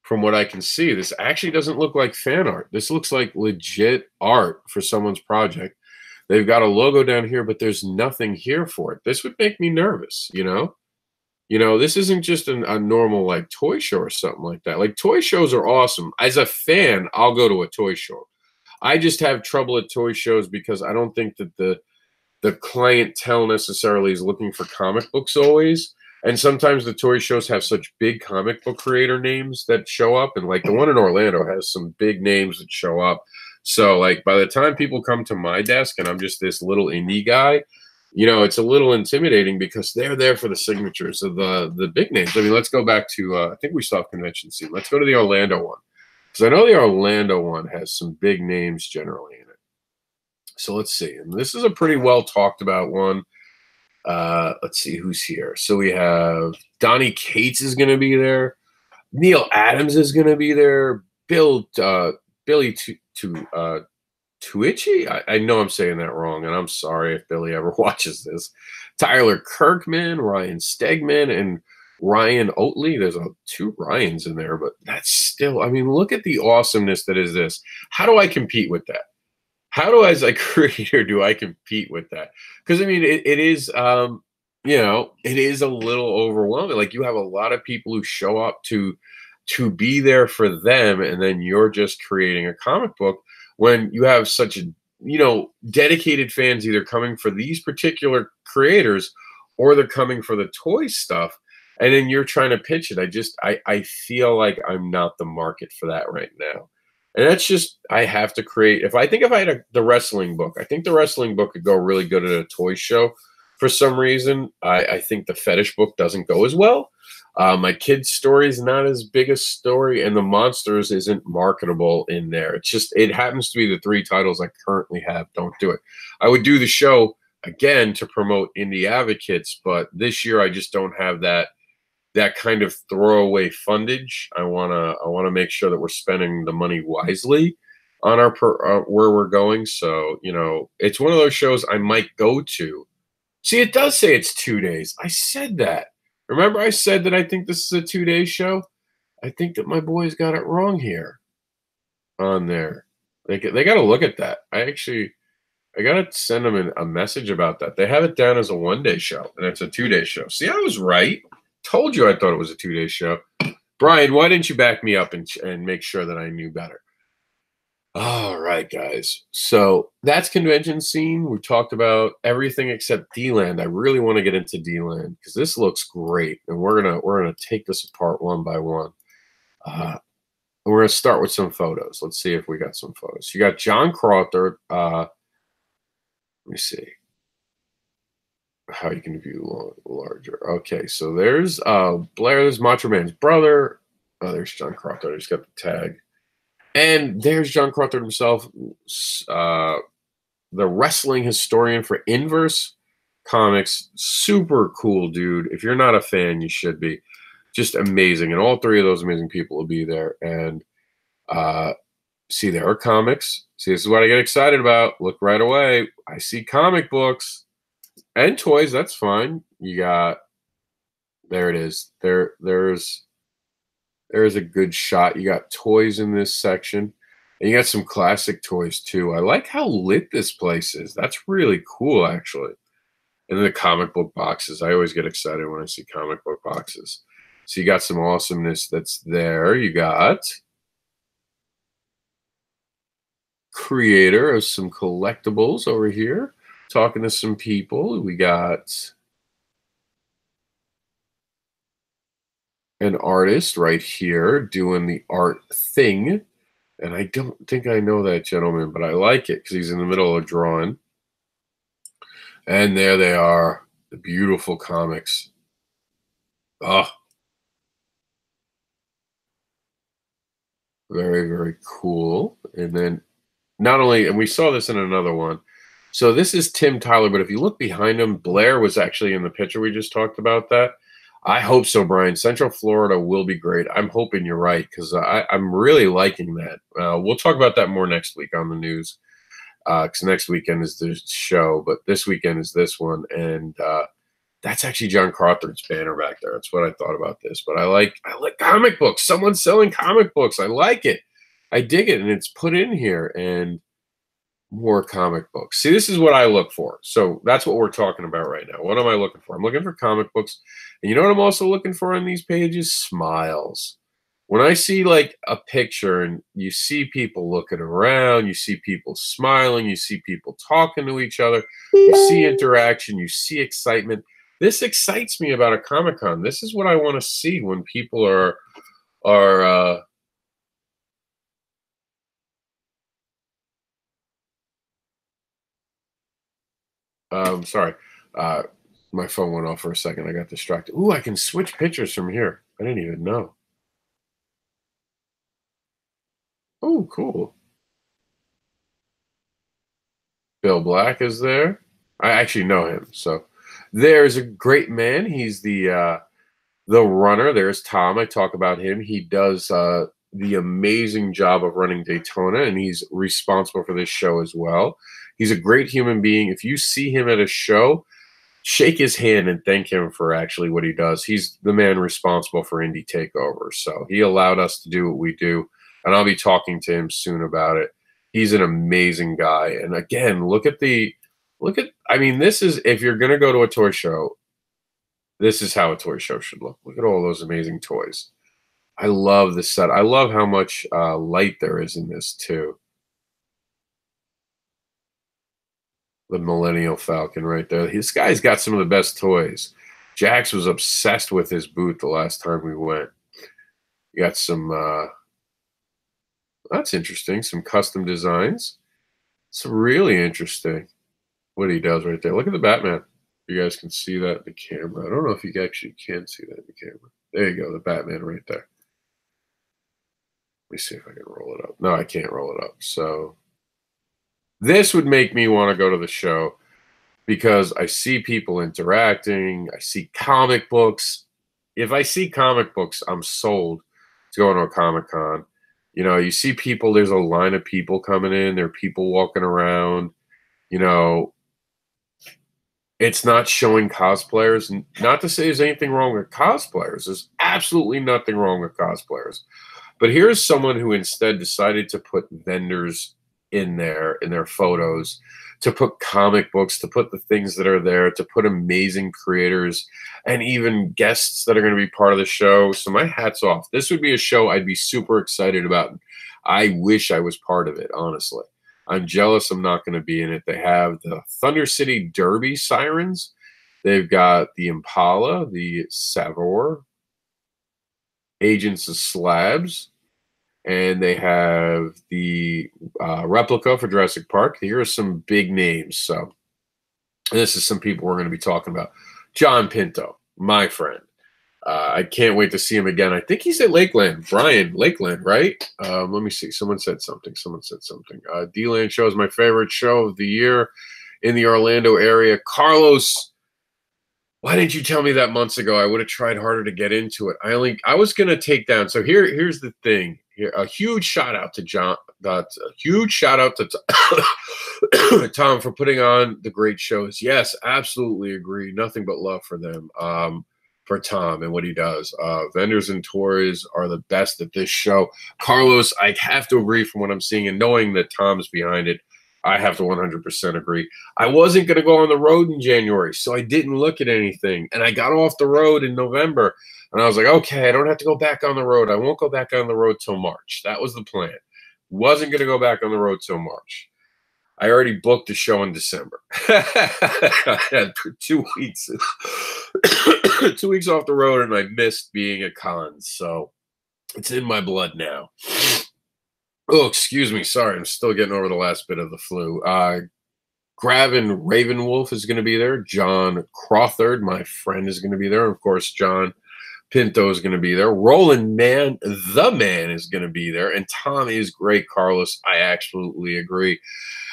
From what I can see, this actually doesn't look like fan art. This looks like legit art for someone's project. They've got a logo down here, but there's nothing here for it. This would make me nervous, you know? You know, this isn't just a normal, like, toy show or something like that. Like, toy shows are awesome. As a fan, I'll go to a toy show. I just have trouble at toy shows because I don't think that the clientele necessarily is looking for comic books always. And sometimes the toy shows have such big comic book creator names that show up. And, like, the one in Orlando has some big names that show up. So, like, by the time people come to my desk and I'm just this little indie guy, you know, it's a little intimidating because they're there for the signatures of the big names. I mean, let's go back to, I think we saw convention scene. Let's go to the Orlando one. Because I know the Orlando one has some big names generally in it. So let's see. And this is a pretty well talked about one. Let's see who's here. So we have Donnie Cates is going to be there. Neil Adams is going to be there. Billy Tuichi? I know I'm saying that wrong, and I'm sorry if Billy ever watches this. Tyler Kirkman, Ryan Stegman, and Ryan Oatley. There's two Ryans in there, but that's still, I mean, look at the awesomeness that is this. How do I compete with that? How do, as a creator, do I compete with that? Because, I mean, it is, you know, it is a little overwhelming. Like, you have a lot of people who show up to be there for them, and then you're just creating a comic book when you have such a, you know, dedicated fans either coming for these particular creators or they're coming for the toy stuff, and then you're trying to pitch it. I feel like I'm not the market for that right now. And that's just, I have to create. If I had the wrestling book, I think the wrestling book could go really good at a toy show. For some reason, I think the fetish book doesn't go as well. My kids' story is not as big a story, and the monsters isn't marketable in there. It's just, it happens to be the three titles I currently have. Don't do it. I would do the show again to promote indie advocates, but this year I just don't have that kind of throwaway fundage. I wanna make sure that we're spending the money wisely on our where we're going. So, you know, it's one of those shows I might go to. See, it does say it's 2 days. I said that. Remember, I said that I think this is a 2-day show. I think that my boys got it wrong here. On there, they got to look at that. I got to send them a message about that. They have it down as a 1-day show, and it's a 2-day show. See, I was right. Told you I thought it was a 2-day show. Brian, why didn't you back me up and make sure that I knew better? All right, guys. So that's convention scene. We talked about everything except D-Land. I really want to get into D-Land because this looks great, and we're gonna take this apart one by one. We're gonna start with some photos. Let's see if we got some photos. You got John Crawford. Let me see how you can view larger. Okay, so there's Blair. There's Macho Man's brother. Oh, there's John Crawford. He's got the tag. And there's John Crawford himself, the wrestling historian for Inverse Comics. Super cool dude. If you're not a fan, you should be. Just amazing. And all three of those amazing people will be there. And see, there are comics. See, this is what I get excited about. Look right away. I see comic books and toys. That's fine. You got, there it is. There's a good shot. You got toys in this section. And you got some classic toys, too. I like how lit this place is. That's really cool, actually. And then the comic book boxes. I always get excited when I see comic book boxes. So you got some awesomeness that's there. You got creator of some collectibles over here. Talking to some people. We got an artist right here doing the art thing. And I don't think I know that gentleman, but I like it because he's in the middle of drawing. And there they are, the beautiful comics. Oh, very, very cool. And then not only, and we saw this in another one, So this is Tim Tyler, but if you look behind him, Blair was actually in the picture we just talked about that. I hope so, Brian. Central Florida will be great. I'm hoping you're right because I'm really liking that. We'll talk about that more next week on the news because next weekend is the show, but this weekend is this one. And that's actually John Crawford's banner back there. That's what I thought about this. But I like comic books. Someone's selling comic books. I like it. I dig it. And it's put in here. And more comic books. See, this is what I look for. So that's what we're talking about right now. What am I looking for? I'm looking for comic books. And you know what I'm also looking for on these pages? Smiles. When I see like a picture and you see people looking around, you see people smiling, you see people talking to each other, you see interaction, you see excitement. This excites me about a Comic-Con. This is what I want to see when people are sorry. My phone went off for a second. I got distracted. Ooh, I can switch pictures from here. I didn't even know. Oh, cool. Bill Black is there. I actually know him. So there's a great man. He's the runner. There's Tom. I talk about him. He does the amazing job of running Daytona, and he's responsible for this show as well. He's a great human being. If you see him at a show, shake his hand and thank him for actually what he does. He's the man responsible for Indie Takeover. So he allowed us to do what we do, and I'll be talking to him soon about it. He's an amazing guy. And again, I mean, this is, if you're going to go to a toy show, this is how a toy show should look. Look at all those amazing toys. I love the set. I love how much light there is in this too. The Millennial Falcon right there. This guy's got some of the best toys. Jax was obsessed with his booth the last time we went. You got some, that's interesting, some custom designs. It's really interesting what he does right there. Look at the Batman. You guys can see that in the camera. I don't know if you actually can see that in the camera. There you go, the Batman right there. Let me see if I can roll it up. No, I can't roll it up. So this would make me want to go to the show because I see people interacting. I see comic books. If I see comic books, I'm sold to going to a Comic-Con. You know, you see people, there's a line of people coming in. There are people walking around. You know, it's not showing cosplayers. Not to say there's anything wrong with cosplayers. There's absolutely nothing wrong with cosplayers. But here's someone who instead decided to put vendors in their photos, to put comic books, to put the things that are there, to put amazing creators and even guests that are going to be part of the show. So my hat's off. This would be a show I'd be super excited about. I wish I was part of it, honestly. I'm jealous I'm not going to be in it. They have the Thunder City Derby Sirens. They've got the Impala, the Savor, Agents of Slabs, and they have the replica for Jurassic Park. Here are some big names. So this is some people we're going to be talking about. John Pinto, my friend. I can't wait to see him again. I think he's at Lakeland. Brian, Lakeland, right? Let me see. Someone said something. D-Land show is my favorite show of the year in the Orlando area. Carlos, why didn't you tell me that months ago? I would have tried harder to get into it. I was going to take down. So here's the thing. Here, a huge shout out to John. A huge shout out to Tom for putting on the great shows. Yes, absolutely agree. Nothing but love for them. For Tom and what he does. Vendors and toys are the best at this show. Carlos, I have to agree from what I'm seeing, and knowing that Tom's behind it, I have to 100% agree. I wasn't going to go on the road in January, so I didn't look at anything. And I got off the road in November, and I was like, okay, I don't have to go back on the road. I won't go back on the road till March. That was the plan. Wasn't going to go back on the road till March. I already booked a show in December. I had 2 weeks, 2 weeks off the road, and I missed being at cons. So it's in my blood now. Oh, excuse me. Sorry, I'm still getting over the last bit of the flu. Gravin Ravenwolf is going to be there. John Crawford, my friend, is going to be there. Of course, John Pinto is going to be there. Roland Man, the man, is going to be there. And Tom is great, Carlos. I absolutely agree.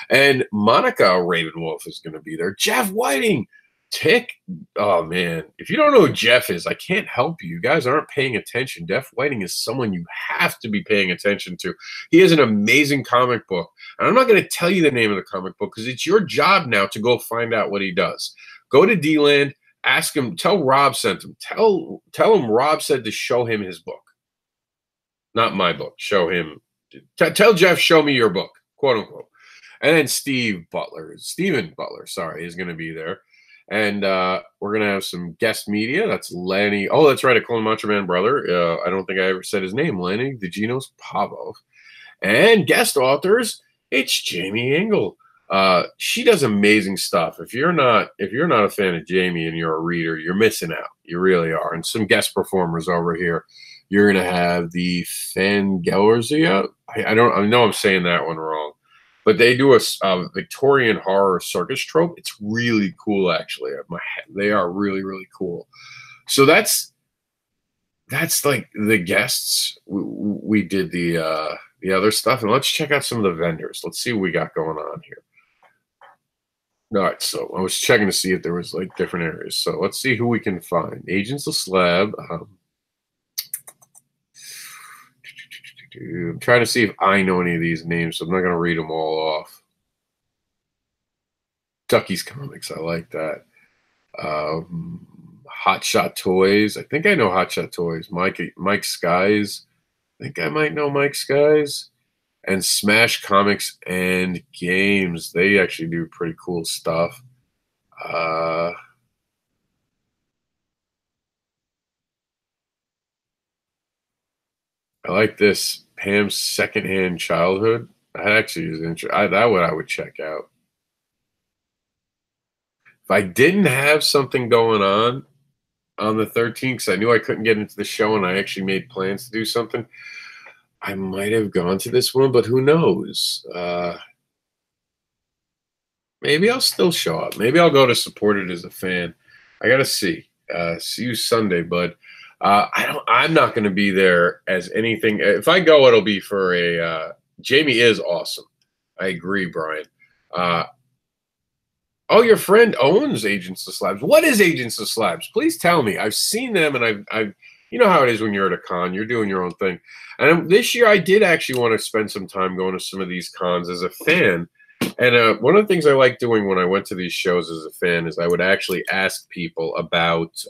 And Monica Ravenwolf is going to be there. Jeff Whiting. Tick. Oh, man. If you don't know who Jeff is, I can't help you. You guys aren't paying attention. Jeff Whiting is someone you have to be paying attention to. He has an amazing comic book. And I'm not going to tell you the name of the comic book because it's your job now to go find out what he does. Go to D-Land. Ask him, tell Rob sent him. Tell him Rob said to show him his book. Not my book. Show him. Tell Jeff, show me your book, quote unquote. And then Steven Butler, sorry, is going to be there. And we're going to have some guest media. That's Lenny. Oh, that's right. I call him Macho Man Brother. I don't think I ever said his name. Lenny DeGenos Pavov. And guest authors, it's Jamie Engel. She does amazing stuff. If you're not a fan of Jamie and you're a reader, you're missing out. You really are. And some guest performers over here. You're gonna have the Fangellerzia. I know I'm saying that one wrong, but they do a Victorian horror circus trope. It's really cool, actually. They are really, really cool. So that's like the guests. We did the other stuff, and let's check out some of the vendors. Let's see what we got going on here. All right, so I was checking to see if there was like different areas. So let's see who we can find. Agents of Slab. I'm trying to see if I know any of these names, so I'm not going to read them all off. Ducky's Comics, I like that. Hot Shot Toys. I think I know Hot Shot Toys. Mike Skies. I think I might know Mike Skies. And Smash Comics and Games. They actually do pretty cool stuff. I like this. Pam's Secondhand Childhood. That actually is interesting. That one I would check out. If I didn't have something going on the 13th, because I knew I couldn't get into the show and I actually made plans to do something, I might have gone to this one, but who knows? Maybe I'll still show up. Maybe I'll go to support it as a fan. I gotta see. See you Sunday, bud. I'm not going to be there as anything. If I go, it'll be for a. Jamie is awesome. I agree, Brian. Oh, your friend owns Agents of Slabs. What is Agents of Slabs? Please tell me. I've seen them, and I've you know how it is when you're at a con. You're doing your own thing. And this year, I did actually want to spend some time going to some of these cons as a fan. And one of the things I like doing when I went to these shows as a fan is I would actually ask people about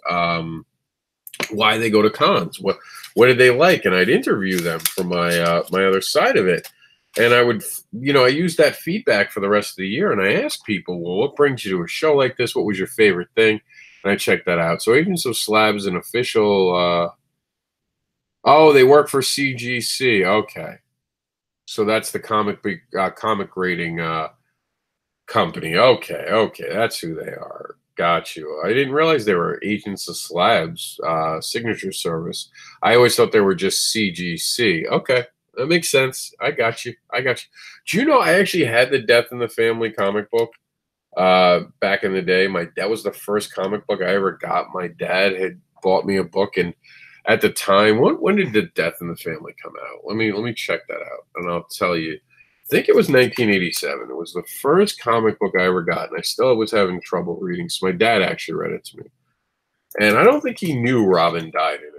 why they go to cons. What did they like? And I'd interview them from my my other side of it. And I would, I use that feedback for the rest of the year. And I ask people, well, what brings you to a show like this? What was your favorite thing? And I check that out. So Agents of Slab is an official. Oh, they work for CGC. Okay, so that's the comic rating company. Okay, that's who they are. Got you. I didn't realize they were Agents of Slabs signature service. I always thought they were just CGC. Okay, that makes sense. I got you. Do you know I actually had the Death in the Family comic book back in the day? That was the first comic book I ever got. My dad had bought me a book, and at the time, when did the Death in the Family come out? Let me check that out, and I'll tell you. I think it was 1987. It was the first comic book I ever got, and I still was having trouble reading, so my dad actually read it to me. And I don't think he knew Robin died in it.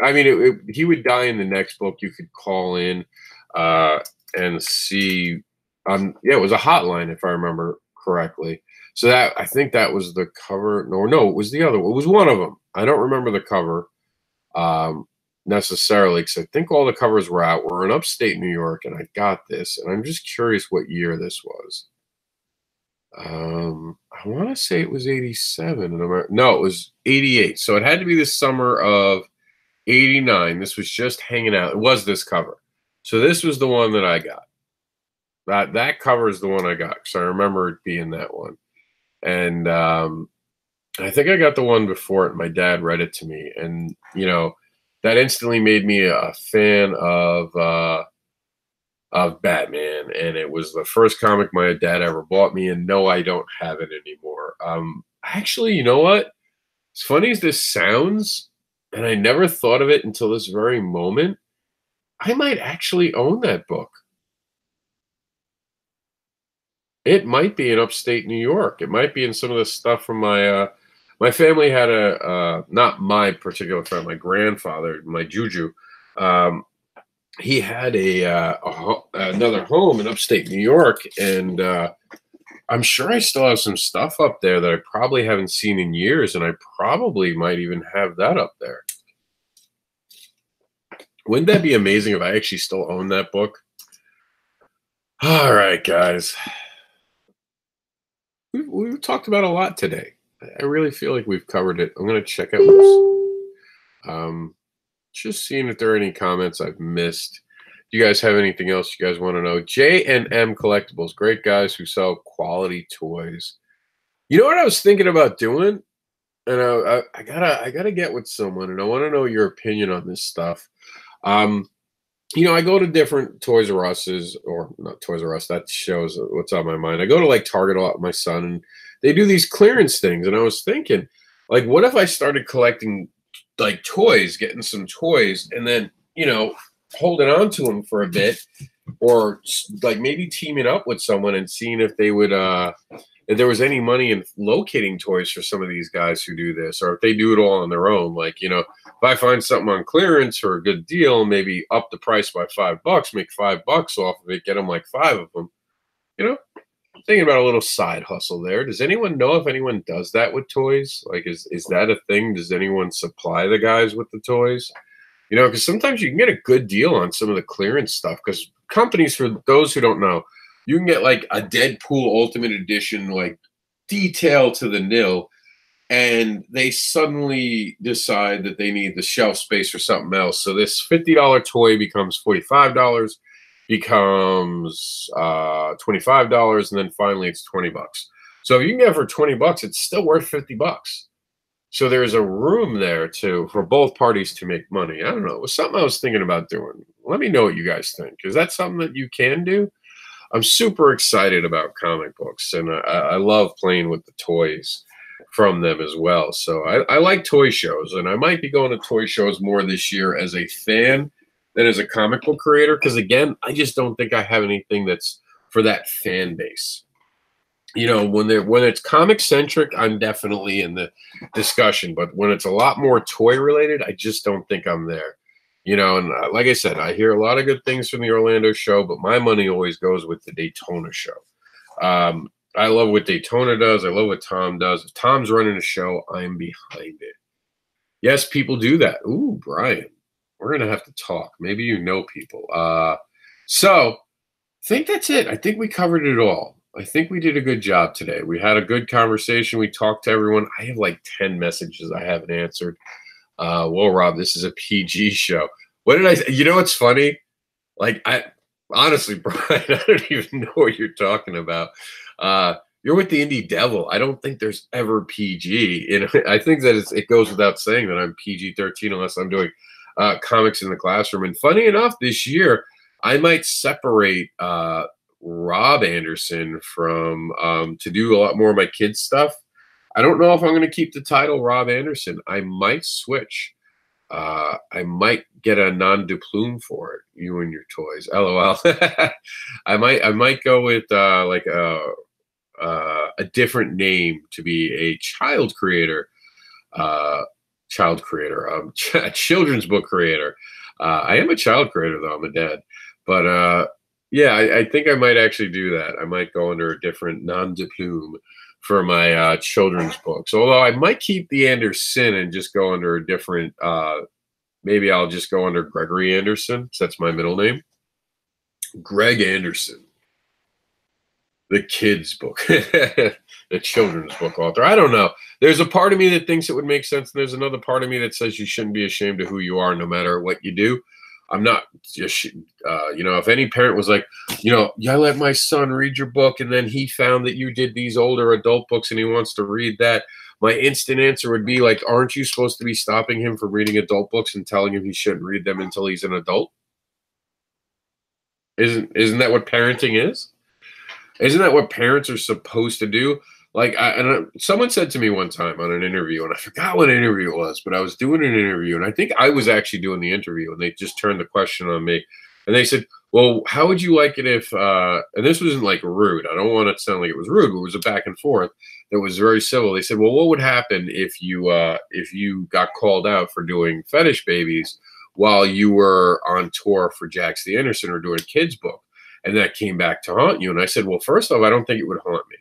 I mean, he would die in the next book. You could call in and see. Yeah, it was a hotline, if I remember correctly. So I think that was the cover. No, it was the other one. It was one of them. I don't remember the cover necessarily, because I think all the covers were out. We're in upstate New York, and I got this, and I'm just curious what year this was. I want to say it was 87. No, it was 88. So it had to be the summer of 89. This was just hanging out. It was this cover. So this was the one that I got. That cover is the one I got, because I remember it being that one. And I think I got the one before it. My dad read it to me, and that instantly made me a fan of Batman, and it was the first comic my dad ever bought me. And no, I don't have it anymore. Actually, you know what? As funny as this sounds, and I never thought of it until this very moment, I might actually own that book. It might be in upstate New York. It might be in some of the stuff from my family had not my particular friend, my grandfather, my Juju. He had another home in upstate New York, and I'm sure I still have some stuff up there that I probably haven't seen in years, and I probably might even have that up there. Wouldn't that be amazing if I actually still own that book? All right, guys. We've talked about a lot today. I really feel like we've covered it. I'm going to check out just seeing if there are any comments I've missed. Do you guys have anything else you guys want to know? J&M Collectibles, great guys who sell quality toys. You know what I was thinking about doing? And I gotta get with someone, and I want to know your opinion on this stuff. You know, I go to different Toys R Us's, or not Toys R Us, that shows what's on my mind. I go to like Target a lot with my son, and they do these clearance things. And I was thinking, like, what if I started collecting like toys, getting some toys, and then, you know, holding on to them for a bit, or like maybe teaming up with someone and seeing if they would, if there was any money in locating toys for some of these guys who do this, or if they do it all on their own. Like, you know, if I find something on clearance for a good deal, maybe up the price by $5, make $5 off of it, get them like 5 of them. You know, thinking about a little side hustle there. Does anyone know if anyone does that with toys? Like, is that a thing? Does anyone supply the guys with the toys? You know, because sometimes you can get a good deal on some of the clearance stuff, because companies, for those who don't know, you can get like a Deadpool Ultimate Edition, like detail to the nil, and they suddenly decide that they need the shelf space for something else. So this $50 toy becomes $45, becomes $25, and then finally it's $20. So if you can get it for $20, it's still worth $50. So there's a room there for both parties to make money. I don't know. It was something I was thinking about doing. Let me know what you guys think. Is that something that you can do? I'm super excited about comic books, and I love playing with the toys from them as well. So I like toy shows, and I might be going to toy shows more this year as a fan than as a comic book creator, because, again, I just don't think I have anything that's for that fan base. You know, when it's comic centric, I'm definitely in the discussion. But when it's a lot more toy related, I just don't think I'm there. You know, and like I said, I hear a lot of good things from the Orlando show, but my money always goes with the Daytona show. I love what Daytona does. I love what Tom does. If Tom's running a show, I'm behind it. Yes, people do that. Ooh, Brian, we're going to have to talk. Maybe you know people. So I think that's it. I think we covered it all. I think we did a good job today. We had a good conversation. We talked to everyone. I have like 10 messages I haven't answered. Well, Rob, this is a PG show. What did I say? You know what's funny? Like, honestly, Brian, I don't even know what you're talking about. You're with the Indie Devil. I don't think there's ever PG. You know, I think that it goes without saying that I'm PG-13 unless I'm doing comics in the classroom. And funny enough, this year, I might separate Rob AnderSiN from to do a lot more of my kids' stuff. I don't know if I'm going to keep the title Rob AnderSiN. I might switch. I might get a non-duplume for it. You and your toys, LOL. I might go with like a different name to be a child creator, a children's book creator. I am a child creator though. I'm a dad, but yeah, I think I might actually do that. I might go under a different non-duplume for my children's books. Although I might keep the AnderSiN and just go under a different, maybe I'll just go under Gregory AnderSiN, so that's my middle name. Greg AnderSiN. The kids book, the children's book author. I don't know. There's a part of me that thinks it would make sense, and there's another part of me that says you shouldn't be ashamed of who you are no matter what you do. I'm not just, you know, if any parent was like, you know, yeah, I let my son read your book, and then he found that you did these older adult books and he wants to read that, my instant answer would be like, aren't you supposed to be stopping him from reading adult books and telling him he shouldn't read them until he's an adult? Isn't that what parenting is? Isn't that what parents are supposed to do? Like, someone said to me one time on an interview, and I forgot what interview it was, but I was doing an interview, and I think I was actually doing the interview, and they just turned the question on me, and they said, "Well, how would you like it if?" And this wasn't like rude. I don't want it to sound like it was rude, but it was a back and forth that was very civil. They said, "Well, what would happen if you got called out for doing fetish babies while you were on tour for Jax the AnderSiN or doing a kids book, and that came back to haunt you?" And I said, "Well, first off, I don't think it would haunt me.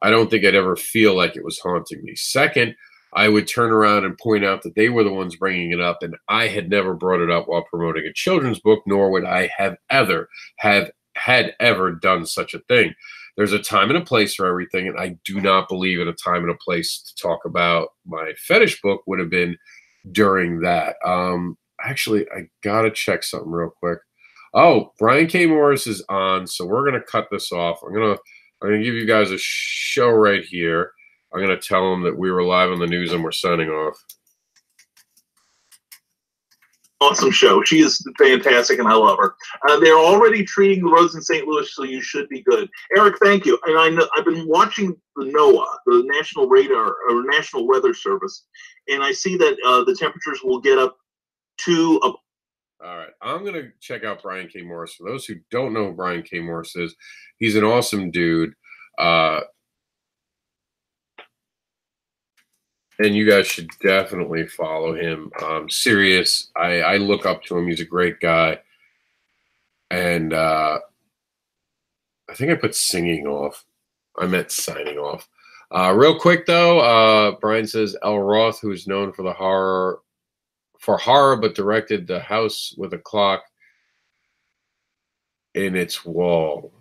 I don't think I'd ever feel like it was haunting me. Second, I would turn around and point out that they were the ones bringing it up, and I had never brought it up while promoting a children's book, nor would I have ever done such a thing. There's a time and a place for everything, and I do not believe in a time and a place to talk about my fetish book would have been during that." Actually, I gotta check something real quick. Oh, Brian K. Morris is on, so we're gonna cut this off. I'm gonna give you guys a show right here. I'm going to tell them that we were live on the news and we're signing off. Awesome show. She is fantastic, and I love her. They're already treating the roads in St. Louis, so you should be good. Eric, thank you. And I know I've been watching the NOAA, the National Radar or National Weather Service, and I see that the temperatures will get up to a. All right, I'm going to check out Brian K. Morris. For those who don't know who Brian K. Morris is, he's an awesome dude. And you guys should definitely follow him. Serious. I look up to him. He's a great guy. And I think I put singing off. I meant signing off. Real quick, though, Brian says L. Roth, who is known for horror, but directed The House with a Clock in its Wall.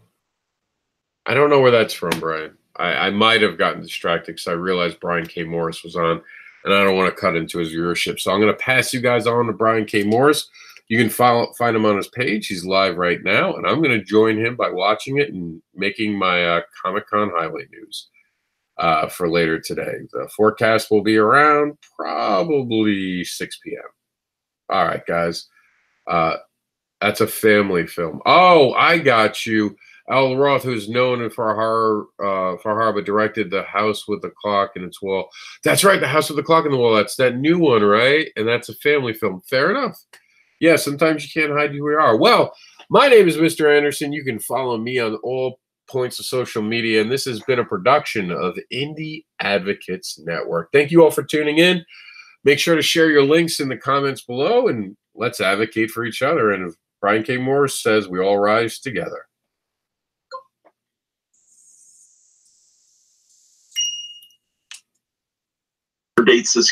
I don't know where that's from, Brian. I might have gotten distracted because I realized Brian K. Morris was on, and I don't want to cut into his viewership. So I'm going to pass you guys on to Brian K. Morris. You can find him on his page. He's live right now, and I'm going to join him by watching it and making my Comic-Con highlight news for later today. The forecast will be around probably 6 p.m. All right, guys. That's a family film. Oh, I got you. Al Roth, who's known for horror, but directed The House with the Clock in its Wall. That's right, The House with the Clock in the Wall. That's that new one, right? And that's a family film. Fair enough. Yeah, sometimes you can't hide who we are. Well, my name is Mr. AnderSiN. You can follow me on all points of social media, and this has been a production of Indie Advocates Network. Thank you all for tuning in. Make sure to share your links in the comments below, and let's advocate for each other. And as Brian K. Morris says, we all rise together. Dates this